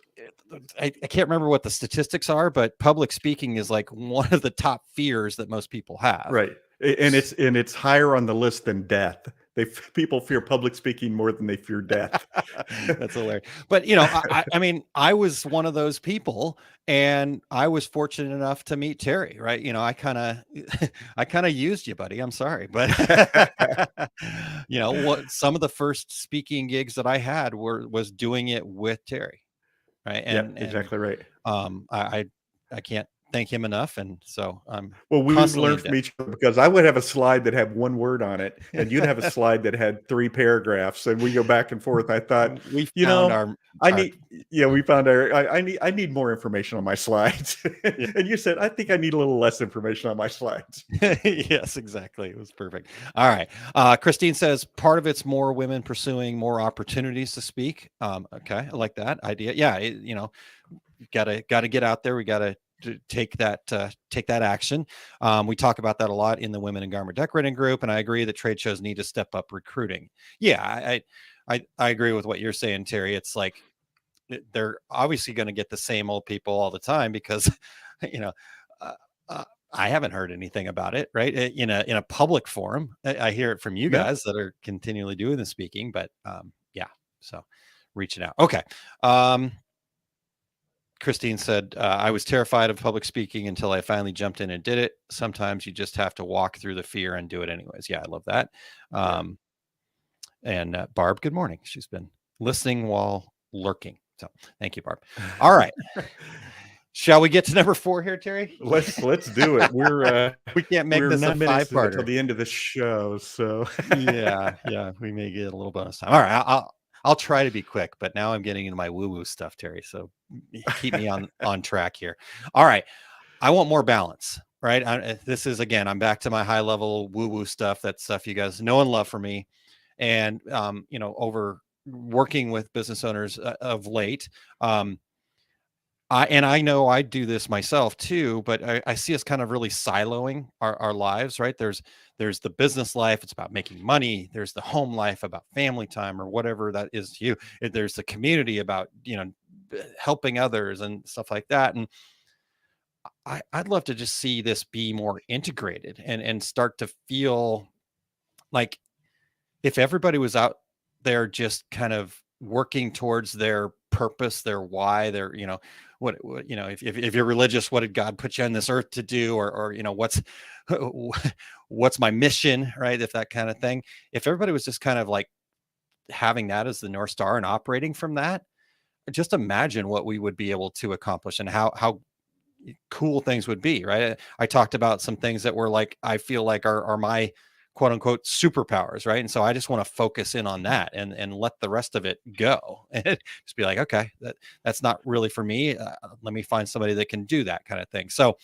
I can't remember what the statistics are, but public speaking is like one of the top fears that most people have. right. And it's higher on the list than death. People fear public speaking more than they fear death. That's hilarious. But I mean, I was one of those people, and I was fortunate enough to meet Terry, right? I kind of used you, buddy. I'm sorry, but what some of the first speaking gigs that I had was doing it with Terry, right? Yeah, exactly right. I can't thank him enough, and so I'm Well, we've constantly learned from each other because I would have a slide that had one word on it, and you'd have a slide that had 3 paragraphs, and we go back and forth. I thought, we found we found I need more information on my slides, and you said, I think I need a little less information on my slides. Yes, exactly. It was perfect. All right. Christine says part of it's more women pursuing more opportunities to speak. Okay, I like that idea. Yeah, got to get out there. We got to take that action. We talk about that a lot in the Women in Garment Decorating group, and I agree that trade shows need to step up recruiting. Yeah, I agree with what you're saying, Terry. It's like they're obviously going to get the same old people all the time because I haven't heard anything about it, right? In a public forum. I hear it from you guys that are continually doing the speaking, but so reaching out. Okay. Christine said, I was terrified of public speaking until I finally jumped in and did it. Sometimes you just have to walk through the fear and do it anyways. Yeah, I love that. And Barb, good morning. She's been listening while lurking. So thank you, Barb. All right. Shall we get to number 4 here, Terry? Let's do it. We can't make this a 5-parter until the end of the show. So yeah, we may get a little bonus time. All right, I'll try to be quick, but now I'm getting into my woo-woo stuff, Terry. So keep me on track here. All right. I want more balance, right? This is, again, I'm back to my high level woo-woo stuff. That's stuff you guys know and love for me. And, over working with business owners of late, I know I do this myself too, but I see us kind of really siloing our lives, right? There's the business life. It's about making money. There's the home life about family time or whatever that is to you. There's the community about, helping others and stuff like that. And I'd love to just see this be more integrated and start to feel like if everybody was out there just kind of working towards their purpose, their why, their, what if you're religious, what did God put you on this earth to do? Or what's my mission, right? If that kind of thing, if everybody was just kind of like having that as the North Star and operating from that, just imagine what we would be able to accomplish and how cool things would be, right? I talked about some things that were like, I feel like are my quote unquote superpowers, right? And so I just want to focus in on that and let the rest of it go and just be like, okay, that's not really for me. Let me find somebody that can do that kind of thing. So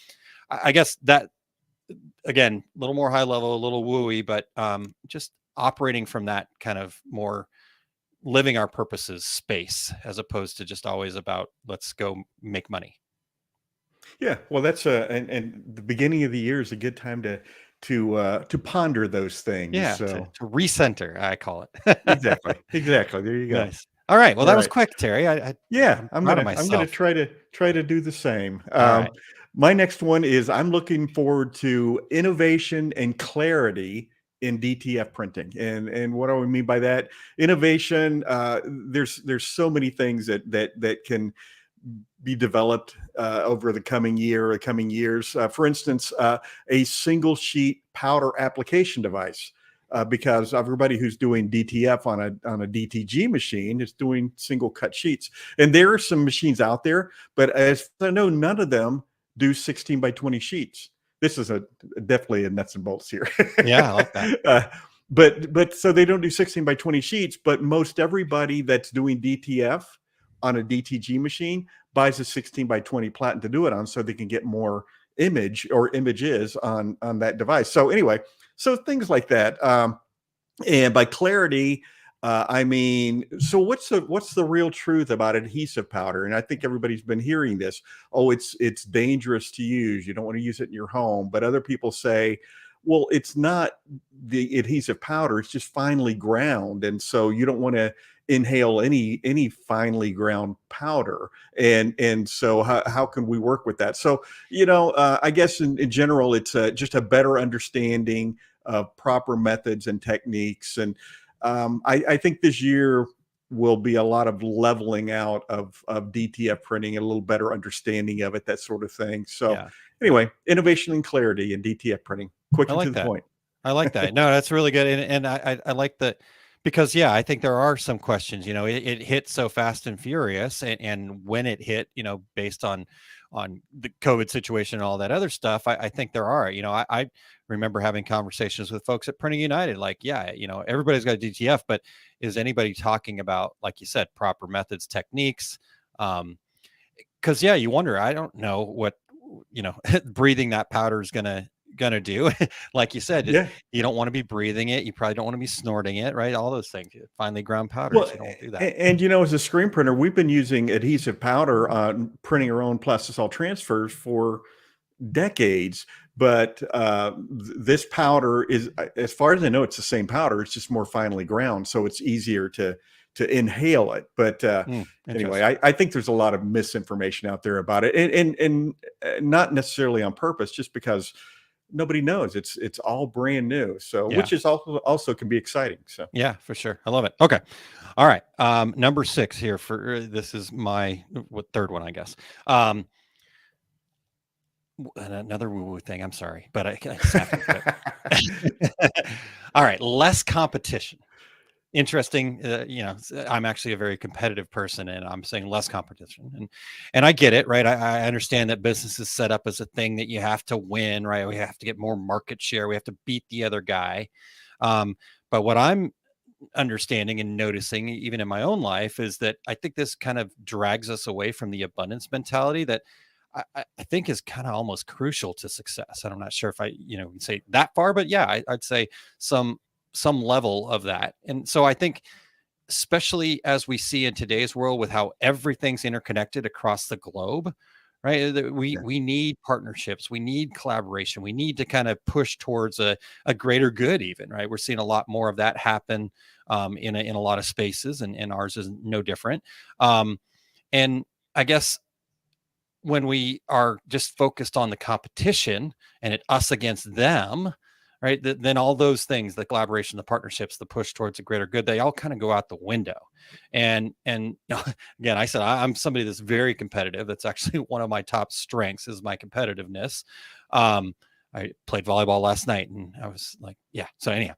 I guess that, again, a little more high level, a little wooey, but just operating from that kind of more living our purposes space, as opposed to just always about let's go make money. Yeah, well, that's and the beginning of the year is a good time to ponder those things. Yeah, So to recenter, I call it. exactly. There you go. Nice. All right. Well, that was Right. quick, Terry. I'm proud of gonna myself. try to do the same. All right. My next one is I'm looking forward to innovation and clarity in DTF printing. And what do I mean by that? Innovation, there's so many things that can be developed over the coming year or coming years. For instance, a single sheet powder application device. Because everybody who's doing DTF on a DTG machine is doing single cut sheets. And there are some machines out there, but as I know, none of them do 16 by 20 sheets. This is definitely a nuts and bolts here. Yeah, I like that. But so they don't do 16 by 20 sheets, but most everybody that's doing DTF on a DTG machine buys a 16 by 20 platen to do it on, so they can get more images on that device. So anyway, so things like that. And by clarity, I mean, so what's the real truth about adhesive powder? And I think everybody's been hearing this. Oh, it's dangerous to use. You don't want to use it in your home. But other people say, Well, it's not the adhesive powder, it's just finely ground, and so you don't want to inhale any finely ground powder. And so how can we work with that? So I guess in general, it's just a better understanding of proper methods and techniques. And I think this year will be a lot of leveling out of DTF printing, and a little better understanding of it, that sort of thing. So Yeah. anyway, innovation and clarity in DTF printing, quick I and like to the that. point. I like that. No, that's really good. And I like that, because I think there are some questions, it hit so fast and furious, and when it hit, based on the COVID situation and all that other stuff, I think there are, I remember having conversations with folks at Printing United, like, everybody's got a DTF, but is anybody talking about, like you said, proper methods, techniques? Because you wonder, I don't know what, breathing that powder is gonna do. Like you said, Yeah. you don't want to be breathing it, you probably don't want to be snorting it, right? All those things, finely ground powders, Well, you don't do that. and as a screen printer, we've been using adhesive powder on printing our own plastisol transfers for decades. But this powder is, as far as I know, it's the same powder. It's just more finely ground, so it's easier to inhale it. But anyway, I think there's a lot of misinformation out there about it, and not necessarily on purpose, just because nobody knows. It's all brand new. So which is also can be exciting. So yeah, for sure. I love it. Okay. All right. Number 6 here for this is my third one, I guess. Another woo-woo thing. I'm sorry, but I just have to all right. Less competition. Interesting. I'm actually a very competitive person, and I'm saying less competition, and I get it, right? I understand that business is set up as a thing that you have to win, right? We have to get more market share. We have to beat the other guy. But what I'm understanding and noticing, even in my own life, is that I think this kind of drags us away from the abundance mentality that I think is kind of almost crucial to success. And I'm not sure if I, say that far, but I'd say some level of that. And so I think, especially as we see in today's world with how everything's interconnected across the globe, right? We need partnerships, we need collaboration, we need to kind of push towards a greater good, even, right? We're seeing a lot more of that happen in a lot of spaces, and ours is no different. And I guess when we are just focused on the competition and us against them, right, then all those things, the collaboration, the partnerships, the push towards a greater good, they all kind of go out the window. And again, I said I'm somebody that's very competitive. That's actually one of my top strengths, is my competitiveness. I played volleyball last night, and I was like, so anyhow,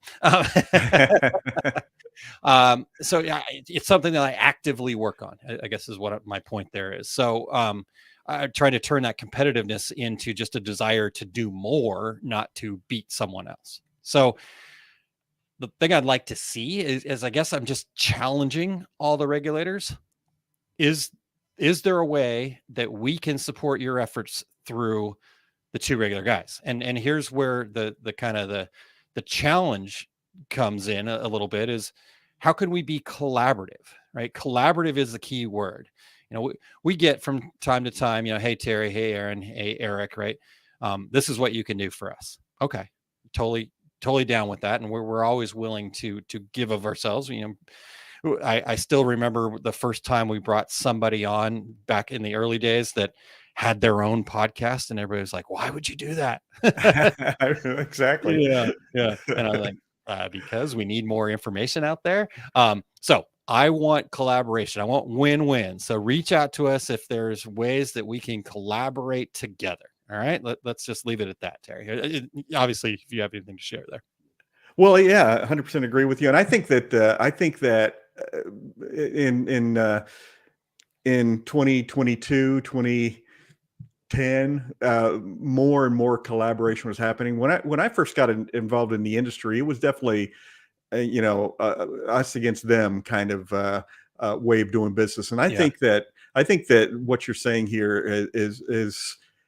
it's something that I actively work on, I guess is what my point there is. So I try to turn that competitiveness into just a desire to do more, not to beat someone else. So the thing I'd like to see is I guess I'm just challenging all the regulators. Is there a way that we can support your efforts through the two regular guys? And here's where the kind of the challenge comes in a little bit, is how can we be collaborative, right? Collaborative is the key word. We get from time to time, hey, Terry, hey, Aaron, hey, Eric, right? This is what you can do for us. Okay. Totally down with that. And we're always willing to give of ourselves. I still remember the first time we brought somebody on back in the early days that had their own podcast, and everybody was like, why would you do that? Exactly. Yeah. And I was like, because we need more information out there. So I want collaboration. I want win-win. So reach out to us if there's ways that we can collaborate together. All right. Let's just leave it at that, Terry. Obviously, if you have anything to share there. Well, 100% agree with you. And I think that in 2022, 2010, more and more collaboration was happening. When I first got involved in the industry, it was definitely us against them kind of way of doing business. And I think that what you're saying here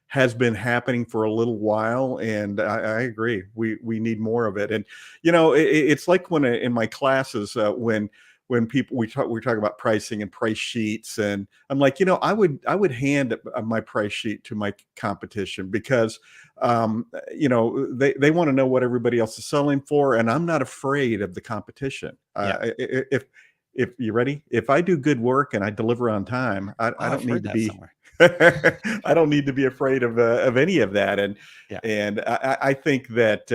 has been happening for a little while, and I agree. We need more of it. And it's like when in my classes when when we talk about pricing and price sheets, and I'm like, I would hand my price sheet to my competition, because they want to know what everybody else is selling for, and I'm not afraid of the competition. If you're ready, if I do good work and I deliver on time, I don't need to be I don't need to be afraid of any of that. And I think that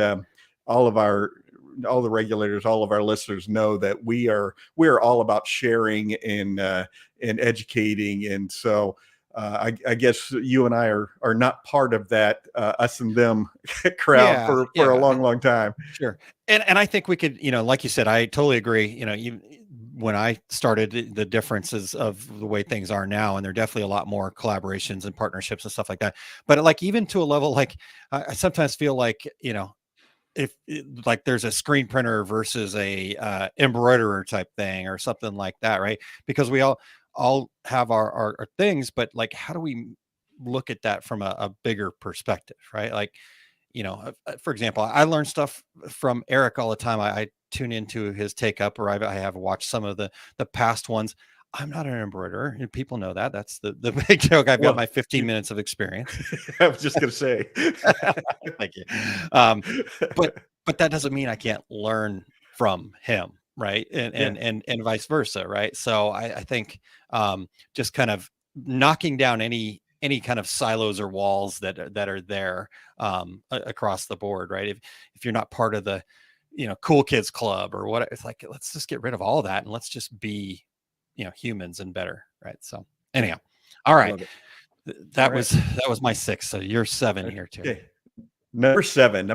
all the regulators, all of our listeners know that we're all about sharing and educating. And so I guess you and I are not part of that us and them crowd for a long time. Sure. And I think we could, like you said, I totally agree. When I started, the differences of the way things are now, and there are definitely a lot more collaborations and partnerships and stuff like that. But like, even to a level, like I sometimes feel like, if like there's a screen printer versus a embroiderer type thing or something like that, right? Because we all have our things, but like, how do we look at that from a bigger perspective, right? Like, for example, I learn stuff from Eric all the time. I tune into his Take Up, or I have watched some of the past ones. I'm not an embroiderer, and people know that. That's the big joke. I've got my 15 minutes of experience. I was just going to say. Thank you. But that doesn't mean I can't learn from him, right? And vice versa, right? So I think just kind of knocking down any kind of silos or walls that are there across the board, right? If you're not part of the cool kids club or what, it's like, let's just get rid of all that and let's just be humans and better, right? So anyhow, all right, that was my 6. So you're 7 here too. Okay. Number seven.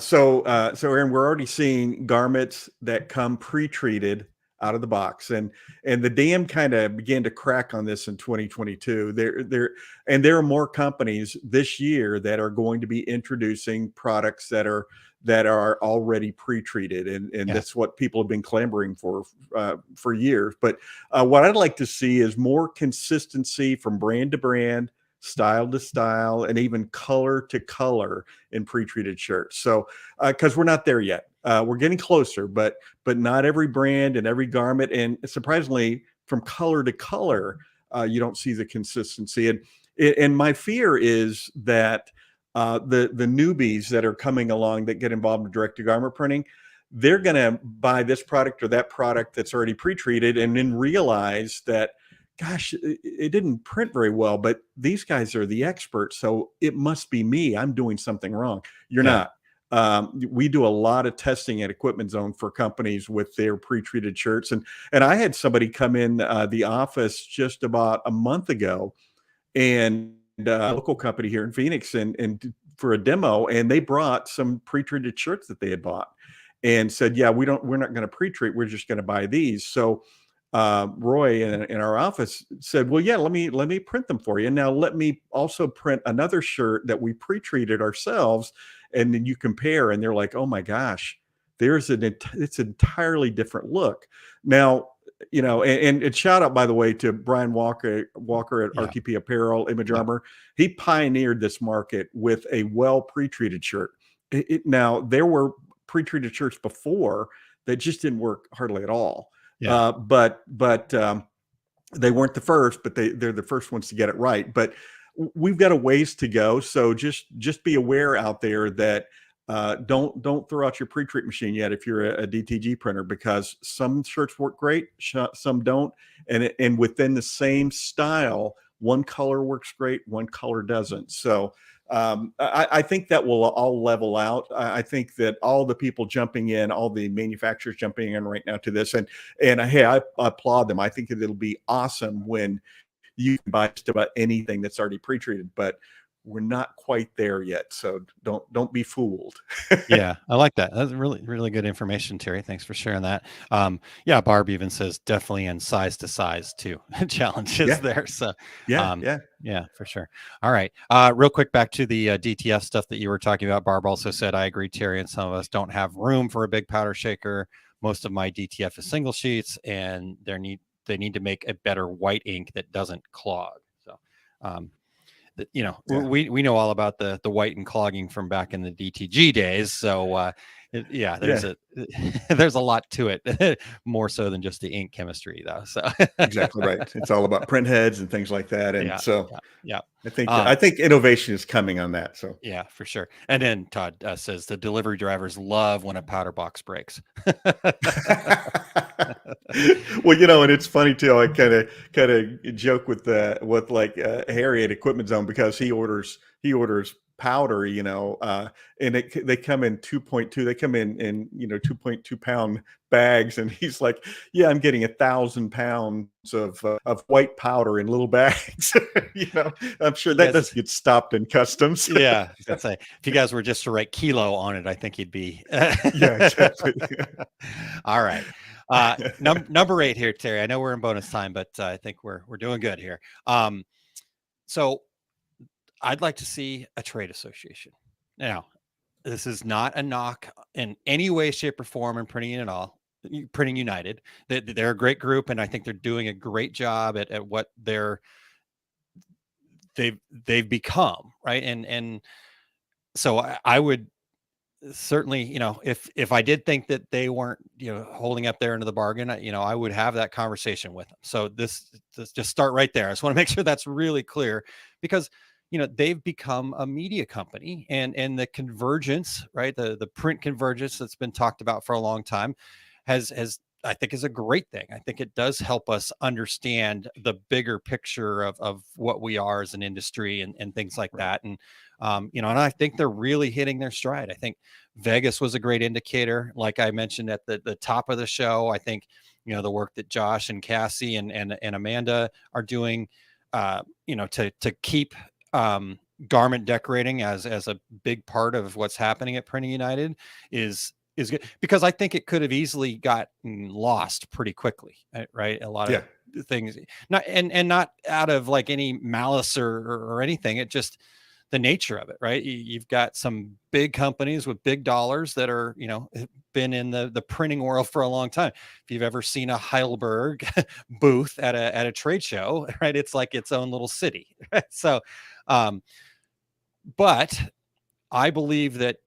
So Aaron, we're already seeing garments that come pre-treated out of the box, and the dam kind of began to crack on this in 2022. There are more companies this year that are going to be introducing products that are already pre-treated, and that's what people have been clamoring for years. But what I'd like to see is more consistency from brand to brand, style to style, and even color to color in pre-treated shirts. So because we're not there yet, we're getting closer, but not every brand and every garment, and surprisingly from color to color, you don't see the consistency. And my fear is that the newbies that are coming along that get involved in direct to garment printing, they're going to buy this product or that product that's already pre-treated, and then realize that, gosh, it didn't print very well, but these guys are the experts, so it must be me. I'm doing something wrong. You're not. We do a lot of testing at Equipment Zone for companies with their pre-treated shirts. And I had somebody come in the office just about a month ago, and a local company here in Phoenix, and for a demo, and they brought some pre-treated shirts that they had bought and said, yeah, we're not going to pre-treat. We're just going to buy these. So Roy in our office said, well, yeah, let me print them for you. And now let me also print another shirt that we pre-treated ourselves. And then you compare, and they're like, oh my gosh, it's an entirely different look. Now, and shout out, by the way, to Brian Walker at RTP Apparel, Image Armor. He pioneered this market with a well pre-treated shirt. Now, there were pre-treated shirts before that just didn't work hardly at all. But they weren't the first, but they're the first ones to get it right. But we've got a ways to go. So just be aware out there that don't throw out your pre-treat machine yet if you're a DTG printer, because some shirts work great, some don't, and within the same style, one color works great, one color doesn't. So I think that will all level out. I think that all the people jumping in, all the manufacturers jumping in right now to this, and hey, I applaud them. I think that it'll be awesome when you can buy just about anything that's already pre-treated, but we're not quite there yet. So don't be fooled. Yeah, I like that. That's really, really good information, Terry. Thanks for sharing that. Barb even says definitely in size to size too. Challenges there. So yeah, for sure. All right. Real quick, back to the DTF stuff that you were talking about. Barb also said, I agree, Terry, and some of us don't have room for a big powder shaker. Most of my DTF is single sheets, and they need to make a better white ink that doesn't clog. So, we know all about the white and clogging from back in the DTG days. So, Yeah, there's a there's a lot to it, more so than just the ink chemistry, though. So Exactly right. It's all about print heads and things like that. And yeah, so yeah. I think innovation is coming on that. So Yeah, for sure. And then Todd says the delivery drivers love when a powder box breaks. well, and it's funny too. I kind of joke with like Harry at Equipment Zone, because he orders powder, and they come in 2.2. They come in 2.2 pound bags, and he's like, "Yeah, I'm getting 1,000 pounds of white powder in little bags." I'm sure that doesn't get stopped in customs. Yeah, I'd say if you guys were just to write kilo on it, I think you'd be. Yeah, exactly. All right. Number 8 here, Terry. I know we're in bonus time, but I think we're doing good here. So I'd like to see a trade association. Now, this is not a knock in any way, shape, or form in Printing United. They're a great group, and I think they're doing a great job at what they've become, right? And so I would certainly, if I did think that they weren't, holding up their end of the bargain, I would have that conversation with them. So this just start right there. I just want to make sure that's really clear, because they've become a media company, and the convergence, right? The print convergence that's been talked about for a long time has I think is a great thing. I think it does help us understand the bigger picture of what we are as an industry and things like that. And, and I think they're really hitting their stride. I think Vegas was a great indicator. Like I mentioned at the top of the show, I think, the work that Josh and Cassie and Amanda are doing, to keep garment decorating as a big part of what's happening at Printing United is good, because I think it could have easily gotten lost pretty quickly, right? A lot of things, not not out of like any malice or anything. It just the nature of it, right? You've got some big companies with big dollars that are, been in the printing world for a long time. If you've ever seen a Heidelberg booth at a trade show, right? It's like its own little city. Right? So, but I believe that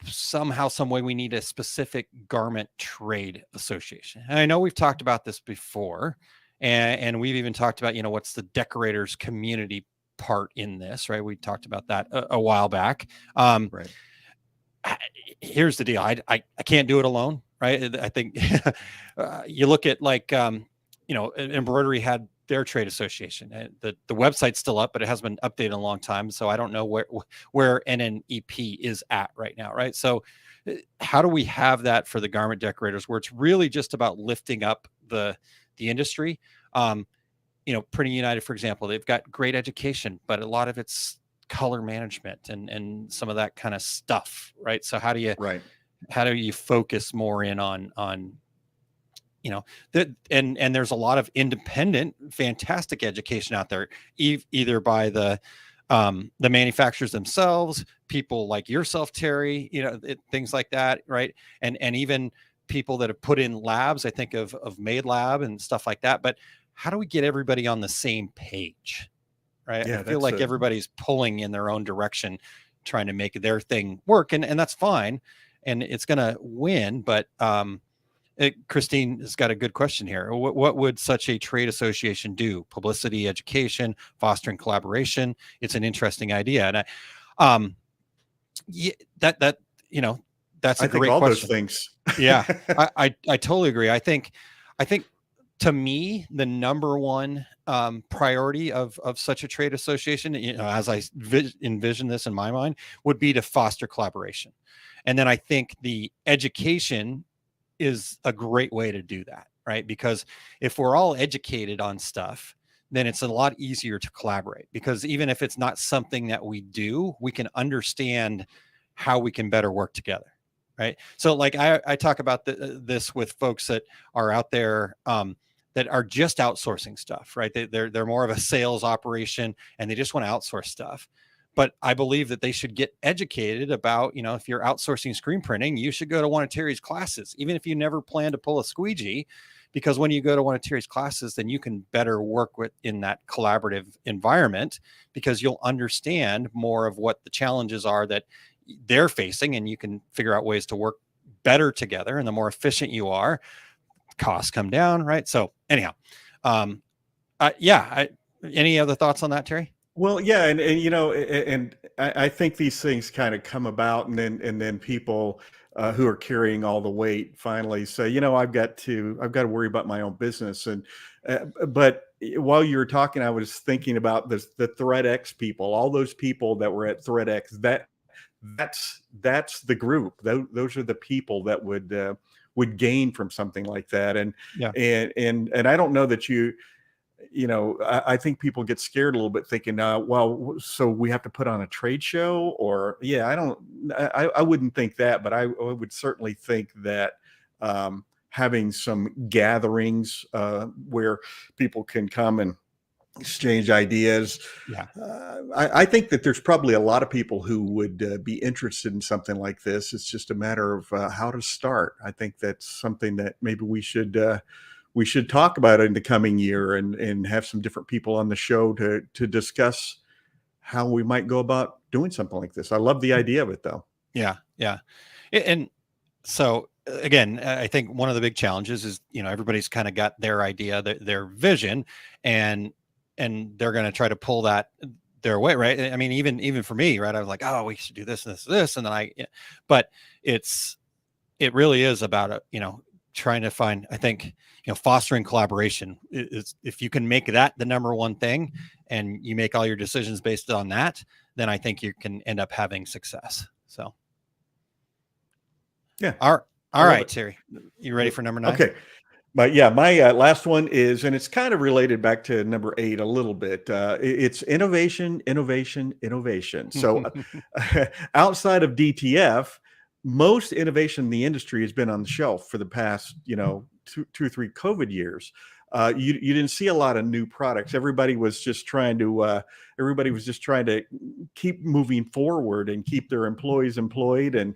somehow, some way, we need a specific garment trade association. And I know we've talked about this before, and we've even talked about, what's the decorators community part in this, right? We talked about that a while back. Right. Here's the deal. I can't do it alone, right? I think you look at like, embroidery had their trade association. The website's still up, but it hasn't been updated in a long time. So I don't know where NNEP is at right now, right? So how do we have that for the garment decorators, where it's really just about lifting up the industry? Printing United, for example, they've got great education, but a lot of it's color management and some of that kind of stuff, right? So how do you focus more in on that, and there's a lot of independent, fantastic education out there, either by the manufacturers themselves, people like yourself, Terry, things like that, right? And even people that have put in labs. I think of Made Lab and stuff like that. But how do we get everybody on the same page, right? Yeah, I feel like everybody's pulling in their own direction, trying to make their thing work, and that's fine, and it's going to win. But Christine has got a good question here. What would such a trade association do? Publicity, education, fostering collaboration. It's an interesting idea, and that's a great all question. Those things. Yeah, I totally agree. I think to me, the number one priority of such a trade association, as I envision this in my mind, would be to foster collaboration. And then I think the education is a great way to do that, right? Because if we're all educated on stuff, then it's a lot easier to collaborate, because even if it's not something that we do, we can understand how we can better work together. Right. So like I talk about this with folks that are out there that are just outsourcing stuff, right? They're more of a sales operation and they just want to outsource stuff. But I believe that they should get educated about, if you're outsourcing screen printing, you should go to one of Terry's classes, even if you never plan to pull a squeegee, because when you go to one of Terry's classes, then you can better work in that collaborative environment, because you'll understand more of what the challenges are that they're facing, and you can figure out ways to work better together. And the more efficient you are, costs come down, right? So anyhow, any other thoughts on that, Terry? Well, yeah, and I think these things kind of come about, and then people who are carrying all the weight finally say, I've got to worry about my own business. And but while you were talking, I was thinking about the ThreadX people, all those people that were at ThreadX. That's the group. Those are the people that would gain from something like that. And I don't know that I think people get scared a little bit thinking, well, so we have to put on a trade show, or I wouldn't think that, but I would certainly think that having some gatherings where people can come and exchange ideas. I think that there's probably a lot of people who would be interested in something like this. It's just a matter of how to start. I think that's something that maybe we should talk about in the coming year, and have some different people on the show to discuss how we might go about doing something like this. I love the idea of it, though. Yeah. And so again, I think one of the big challenges is, everybody's kind of got their idea, their vision, and they're going to try to pull that their way, right? I mean, even for me, right? I was like, oh, we should do this and this, and then but it really is about trying to find, I think, fostering collaboration is, if you can make that the number one thing, and you make all your decisions based on that, then I think you can end up having success. So, yeah. All right, Terry, you ready for number 9? Okay. But yeah, my last one is, and it's kind of related back to number 8 a little bit. It's innovation. So outside of DTF, most innovation in the industry has been on the shelf for the past, 2 or 3 COVID years. You didn't see a lot of new products. Everybody was just trying to keep moving forward and keep their employees employed and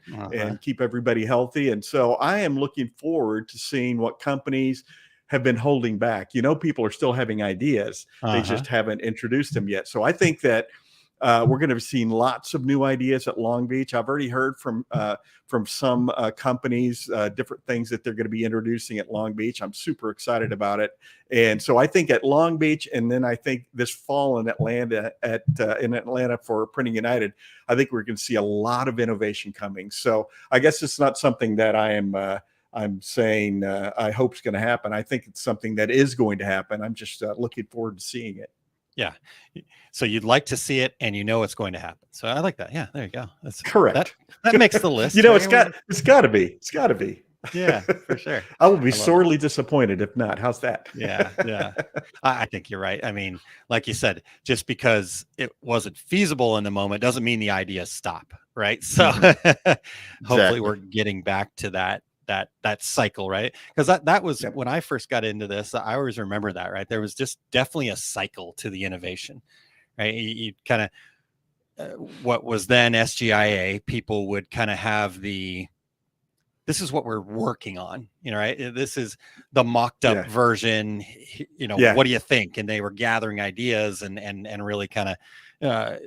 keep everybody healthy. And so I am looking forward to seeing what companies have been holding back. People are still having ideas. They just haven't introduced them yet. So I think that we're going to be seeing lots of new ideas at Long Beach. I've already heard from some companies, different things that they're going to be introducing at Long Beach. I'm super excited about it. And so I think at Long Beach, and then I think this fall in Atlanta for Printing United, I think we're going to see a lot of innovation coming. So I guess it's not something that I'm saying I hope is going to happen. I think it's something that is going to happen. I'm just looking forward to seeing it. Yeah. So you'd like to see it, and it's going to happen. So I like that. Yeah, there you go. That's correct. That makes the list. It's got to be. It's got to be. Yeah, for sure. I will be sorely disappointed if not. How's that? Yeah. I think you're right. I mean, like you said, just because it wasn't feasible in the moment doesn't mean the ideas stop, right? So hopefully we're getting back to that cycle, right? Because that was when I first got into this. I always remember that, right? There was just definitely a cycle to the innovation, right? You kind of what was then SGIA, people would kind of have this is what we're working on, right? This is the mocked up version, what do you think? And they were gathering ideas and really kind of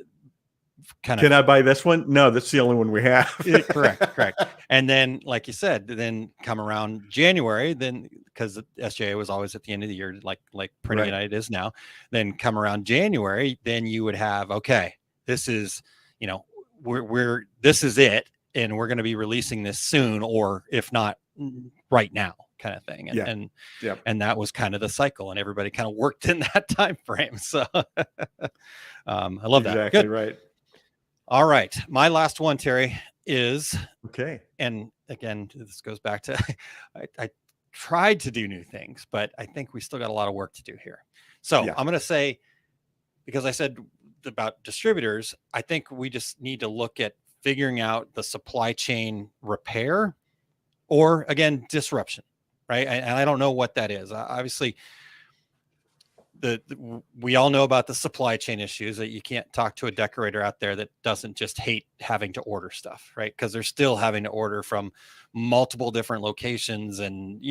can I buy this one? No, that's the only one we have. Correct. And then, like you said, then come around January, then because the SJA was always at the end of the year, like Printing United is now, then come around January, then you would have, okay, this is, this is it. And we're going to be releasing this soon, or if not right now, kind of thing. And that was kind of the cycle, and everybody kind of worked in that time frame. So I love that. Exactly. Good. Right. All right. My last one, Terry, is okay. And again, this goes back to I tried to do new things, but I think we still got a lot of work to do here. So I'm going to say, because I said about distributors, I think we just need to look at figuring out the supply chain repair, or again, disruption, right? And I don't know what that is. Obviously, we all know about the supply chain issues, that you can't talk to a decorator out there that doesn't just hate having to order stuff, right? Because they're still having to order from multiple different locations, and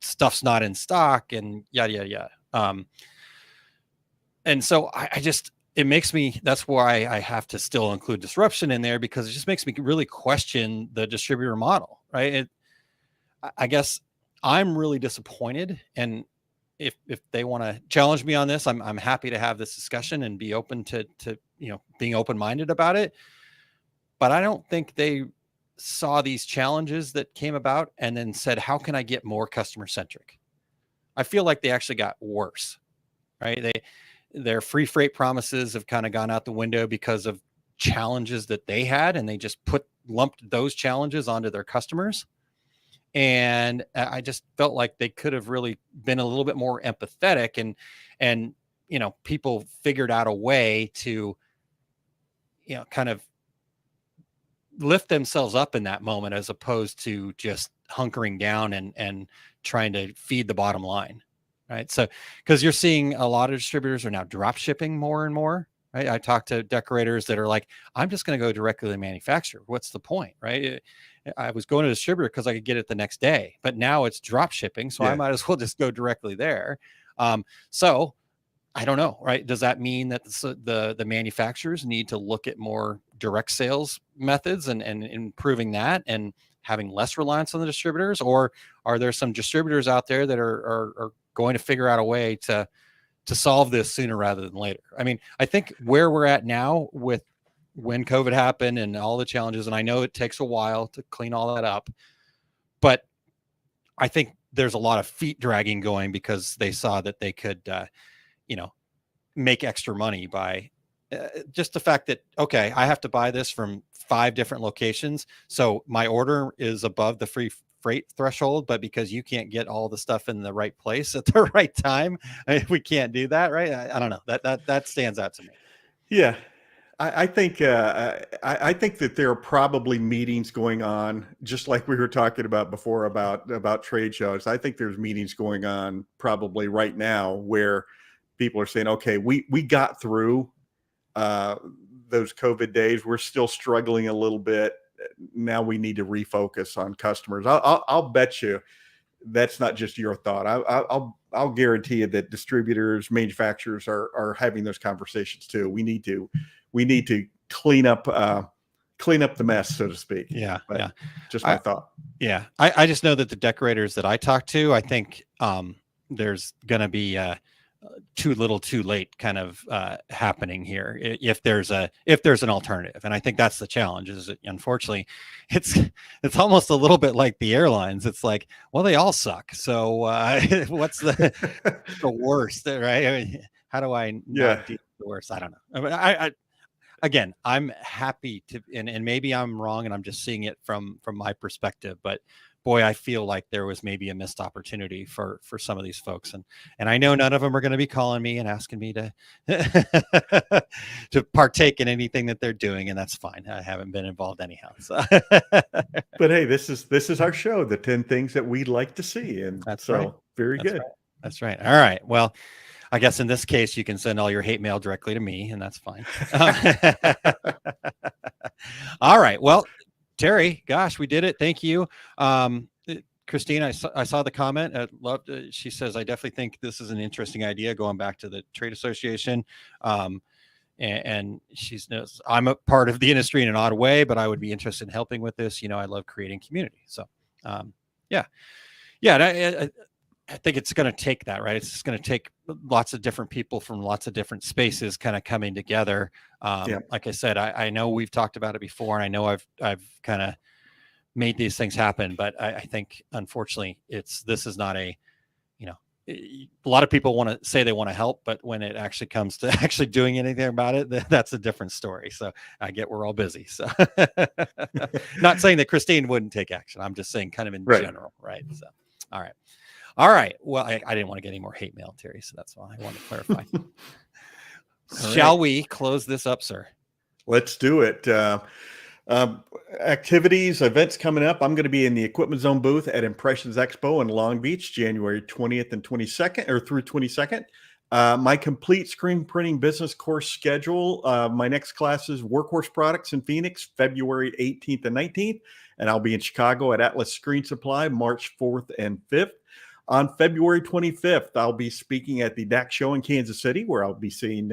stuff's not in stock, and yada yada yada. And so it makes me, that's why I have to still include disruption in there, because it just makes me really question the distributor model, right? I guess I'm really disappointed. And if they want to challenge me on this, I'm happy to have this discussion and be open to being open-minded about it. But I don't think they saw these challenges that came about and then said, how can I get more customer centric? I feel like they actually got worse, right? Their free freight promises have kind of gone out the window because of challenges that they had, and they just lumped those challenges onto their customers. And I just felt like they could have really been a little bit more empathetic, and people figured out a way to kind of lift themselves up in that moment, as opposed to just hunkering down and trying to feed the bottom line. Right. So, because you're seeing a lot of distributors are now drop shipping more and more. Right. I talk to decorators that are like, I'm just going to go directly to the manufacturer. What's the point? Right. I was going to a distributor because I could get it the next day, but now it's drop shipping. So I might as well just go directly there. So I don't know. Right. Does that mean that the manufacturers need to look at more direct sales methods and improving that and having less reliance on the distributors? Or are there some distributors out there that are going to figure out a way to solve this sooner rather than later? I mean, I think where we're at now with when COVID happened and all the challenges, and I know it takes a while to clean all that up, but I think there's a lot of feet dragging going because they saw that they could, make extra money by just the fact that, okay, I have to buy this from 5 different locations. So my order is above the free freight threshold, but because you can't get all the stuff in the right place at the right time, we can't do that. Right. I don't know, that stands out to me. Yeah. I think I think that there are probably meetings going on, just like we were talking about before about trade shows. I think there's meetings going on probably right now where people are saying, okay, we got through those COVID days. We're still struggling a little bit. Now we need to refocus on customers. I'll bet you that's not just your thought. I'll guarantee you that distributors, manufacturers are having those conversations too. We need to clean up the mess, so to speak. Yeah. But yeah. Just my thought. Yeah. I just know that the decorators that I talk to, I think there's going to be too little too late kind of happening here if there's an alternative. And I think that's the challenge, is that unfortunately it's almost a little bit like the airlines. It's like, well, they all suck, so what's the worst, right? I mean, how do I not deal with the worst? I don't know. I mean, again, I'm happy to, and maybe I'm wrong and I'm just seeing it from my perspective, but boy, I feel like there was maybe a missed opportunity for some of these folks. And I know none of them are going to be calling me and asking me to to partake in anything that they're doing. And that's fine. I haven't been involved anyhow. So. But hey, this is our show, the 10 things that we'd like to see. And that's so right. Very good. Right. That's right. All right. Well, I guess in this case, you can send all your hate mail directly to me, and that's fine. All right. Well, Terry, gosh, we did it. Thank you. Christine, I saw the comment. I loved it. She says, I definitely think this is an interesting idea, going back to the trade association. And she knows I'm a part of the industry in an odd way, but I would be interested in helping with this. I love creating community. So, yeah. And I think it's going to take that, right? It's just going to take lots of different people from lots of different spaces kind of coming together. Like I said, I know we've talked about it before, and I know I've kind of made these things happen, but I think unfortunately this is not a lot of people want to say they want to help, but when it actually comes to actually doing anything about it, that's a different story. So I get we're all busy. So not saying that Christine wouldn't take action. I'm just saying kind of in general, right? So, all right. Well, I didn't want to get any more hate mail, Terry, so that's why I wanted to clarify. Shall we close this up, sir? Let's do it. Activities, events coming up. I'm going to be in the Equipment Zone booth at Impressions Expo in Long Beach, January 20th and 22nd, or through 22nd. My complete screen printing business course schedule. My next class is Workhorse Products in Phoenix, February 18th and 19th. And I'll be in Chicago at Atlas Screen Supply, March 4th and 5th. On February 25th, I'll be speaking at the DAC show in Kansas City, where I'll be seeing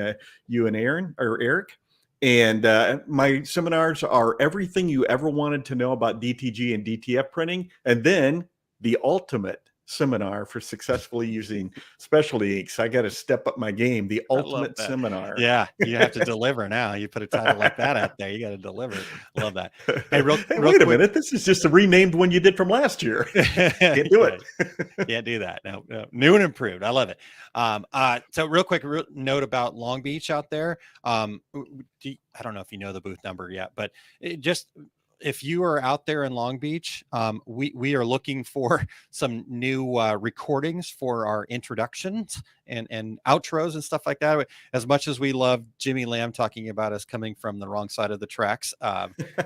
you and Eric. And my seminars are everything you ever wanted to know about DTG and DTF printing, and then the ultimate seminar for successfully using specialty inks. I got to step up my game. The ultimate seminar. Yeah, you have to deliver now. You put a title like that out there, you got to deliver. Love that. Hey, real wait a minute. This is just a renamed one you did from last year. Can't do it. Can't do that. No, new and improved. I love it. So real quick note about Long Beach out there. I don't know if you know the booth number yet, but if you are out there in Long Beach, we are looking for some new recordings for our introductions and outros and stuff like that. As much as we love Jimmy Lamb talking about us coming from the wrong side of the tracks,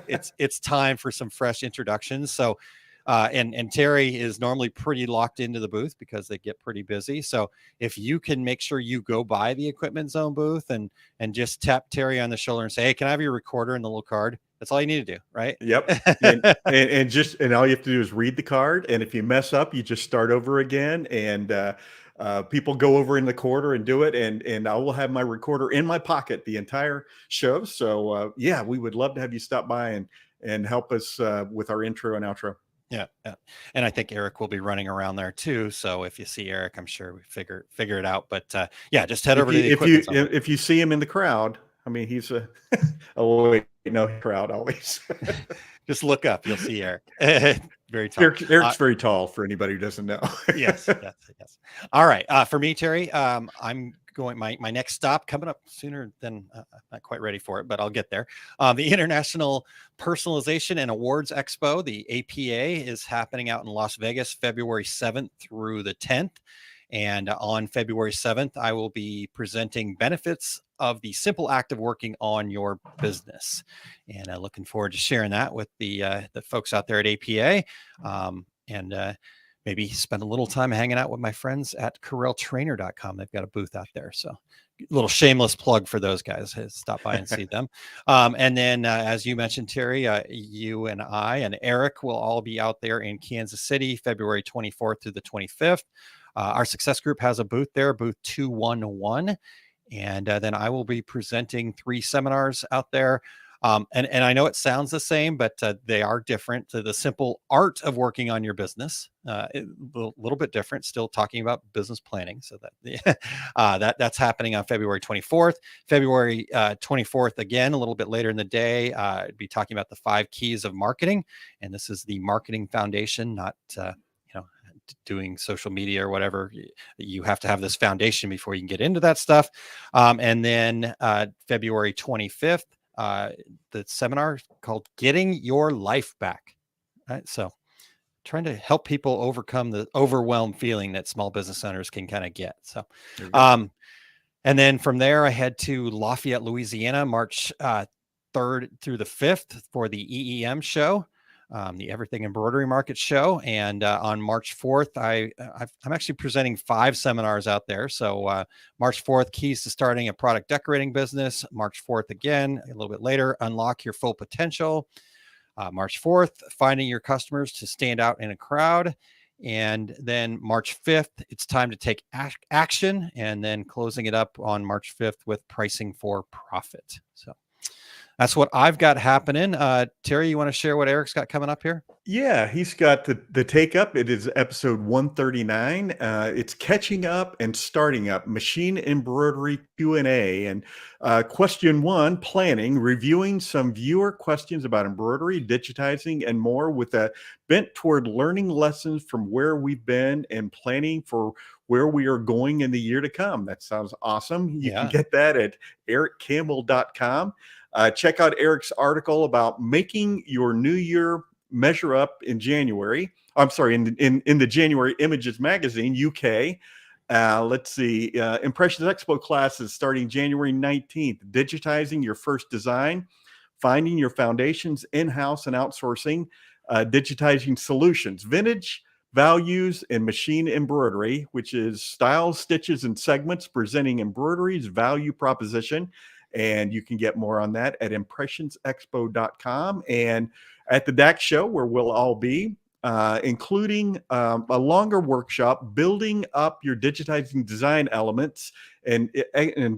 it's time for some fresh introductions. So, and Terry is normally pretty locked into the booth because they get pretty busy. So if you can make sure you go by the Equipment Zone booth and just tap Terry on the shoulder and say, "Hey, can I have your recorder and the little card?" That's all you need to do, right? Yep. and all you have to do is read the card. And if you mess up, you just start over again. And people go over in the quarter and do it. And I will have my recorder in my pocket the entire show. So yeah, we would love to have you stop by and help us with our intro and outro. Yeah. And I think Eric will be running around there too. So if you see Eric, I'm sure we figure it out. But yeah, just head over to the Equipment Zone. If you see him in the crowd, I mean, he's a crowd always. Just look up, you'll see Eric. Very tall. Eric's very tall for anybody who doesn't know. Yes. All right. For me, Terry, I'm going my next stop coming up sooner than I'm not quite ready for it, but I'll get there. The International Personalization and Awards Expo, the APA, is happening out in Las Vegas, February 7th through the 10th. And on February 7th, I will be presenting benefits of the simple act of working on your business. And looking forward to sharing that with the folks out there at APA. And maybe spend a little time hanging out with my friends at CorelTrainer.com. They've got a booth out there. So a little shameless plug for those guys. Stop by and see them. And then, as you mentioned, Terry, you and I and Eric will all be out there in Kansas City, February 24th through the 25th. Our success group has a booth there, booth 211. And then I will be presenting 3 seminars out there. And I know it sounds the same, but they are different. The simple art of working on your business, a little bit different, still talking about business planning. So that's happening on February 24th. February 24th, again, a little bit later in the day, I'd be talking about the 5 keys of marketing. And this is the Marketing Foundation, not doing social media or whatever. You have to have this foundation before you can get into that stuff. And then February 25th, the seminar called Getting Your Life Back. Right. So trying to help people overcome the overwhelmed feeling that small business owners can kind of get. So, and then from there, I head to Lafayette, Louisiana, March 3rd through the 5th for the EEM show. The Everything Embroidery Market show. And on March 4th, I'm actually presenting 5 seminars out there. So March 4th, keys to starting a product decorating business. March 4th, again, a little bit later, unlock your full potential. March 4th, finding your customers to stand out in a crowd. And then March 5th, it's time to take action. And then closing it up on March 5th with pricing for profit. So that's what I've got happening. Terry, you want to share what Eric's got coming up here? Yeah, he's got the take up. It is episode 139. It's catching up and starting up, machine embroidery Q&A. And question 1, planning, reviewing some viewer questions about embroidery, digitizing, and more, with a bent toward learning lessons from where we've been and planning for where we are going in the year to come. That sounds awesome. You can get that at ericcampbell.com. Check out Eric's article about making your new year measure up in January. I'm sorry, in the January Images magazine, UK. Let's see. Impressions Expo classes starting January 19th. Digitizing your first design, finding your foundations in-house and outsourcing, digitizing solutions, vintage, values, and machine embroidery, which is styles, stitches, and segments, presenting embroidery's value proposition. And you can get more on that at impressionsexpo.com. And at the DAC show, where we'll all be, including a longer workshop, building up your digitizing design elements and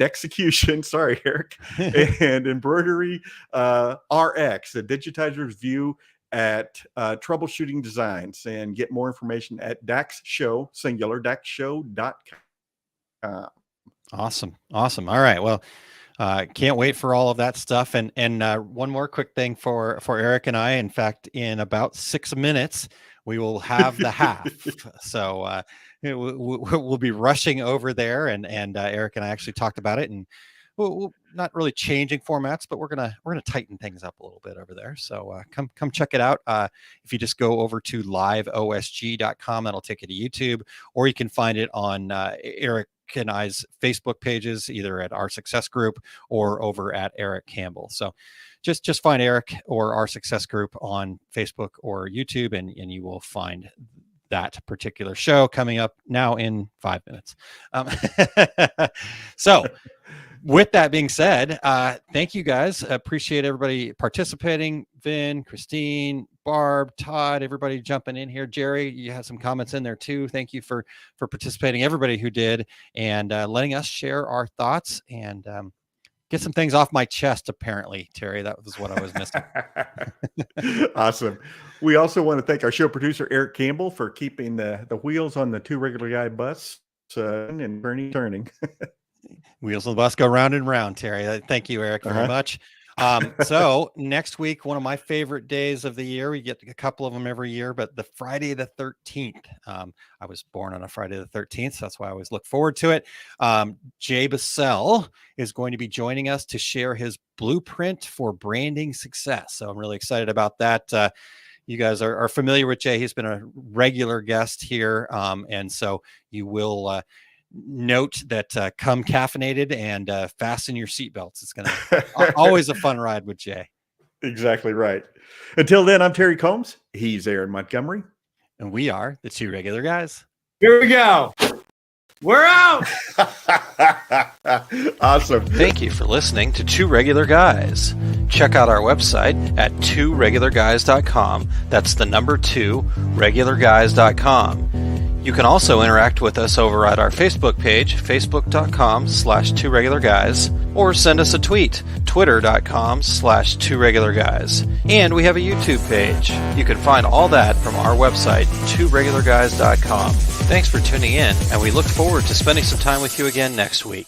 execution. Sorry, Eric, and embroidery RX, the digitizer's view at troubleshooting designs. And get more information at DaxShow, singular, DaxShow.com. Awesome. All right. Well, can't wait for all of that stuff. And one more quick thing for Eric and I. In fact, in about 6 minutes, we will have the half. So we'll be rushing over there, and Eric and I actually talked about it, and we'll not really changing formats, but we're gonna tighten things up a little bit over there. So come check it out. If you just go over to liveosg.com, that'll take you to YouTube, or you can find it on Eric and I's Facebook pages, either at Our Success Group or over at Eric Campbell. So just find Eric or Our Success Group on Facebook or YouTube, and you will find that particular show coming up now in 5 minutes. So with that being said, thank you guys. Appreciate everybody participating. Vin, Christine, Barb, Todd, everybody jumping in here. Jerry, you had some comments in there too. Thank you for participating, everybody who did, and letting us share our thoughts and get some things off my chest. Apparently, Terry, that was what I was missing. Awesome. We also want to thank our show producer, Eric Campbell, for keeping the wheels on the Two Regular Guy bus and turning. Wheels on the bus go round and round, Terry. Thank you, Eric, very much. So next week, one of my favorite days of the year, we get a couple of them every year, but the Friday the 13th. I was born on a Friday the 13th, so that's why I always look forward to it. Jay Bassell is going to be joining us to share his blueprint for branding success. So I'm really excited about that. You guys are familiar with Jay. He's been a regular guest here. And so you will note that come caffeinated and fasten your seatbelts. It's going to always a fun ride with Jay. Exactly right. Until then, I'm Terry Combs. He's Aaron Montgomery. And we are the Two Regular Guys. Here we go. We're out. Awesome. Thank you for listening to Two Regular Guys. Check out our website at tworegularguys.com. That's the number 2, regularguys.com. You can also interact with us over at our Facebook page, facebook.com/tworegularguys, or send us a tweet, twitter.com/tworegularguys. And we have a YouTube page. You can find all that from our website, tworegularguys.com. Thanks for tuning in, and we look forward to spending some time with you again next week.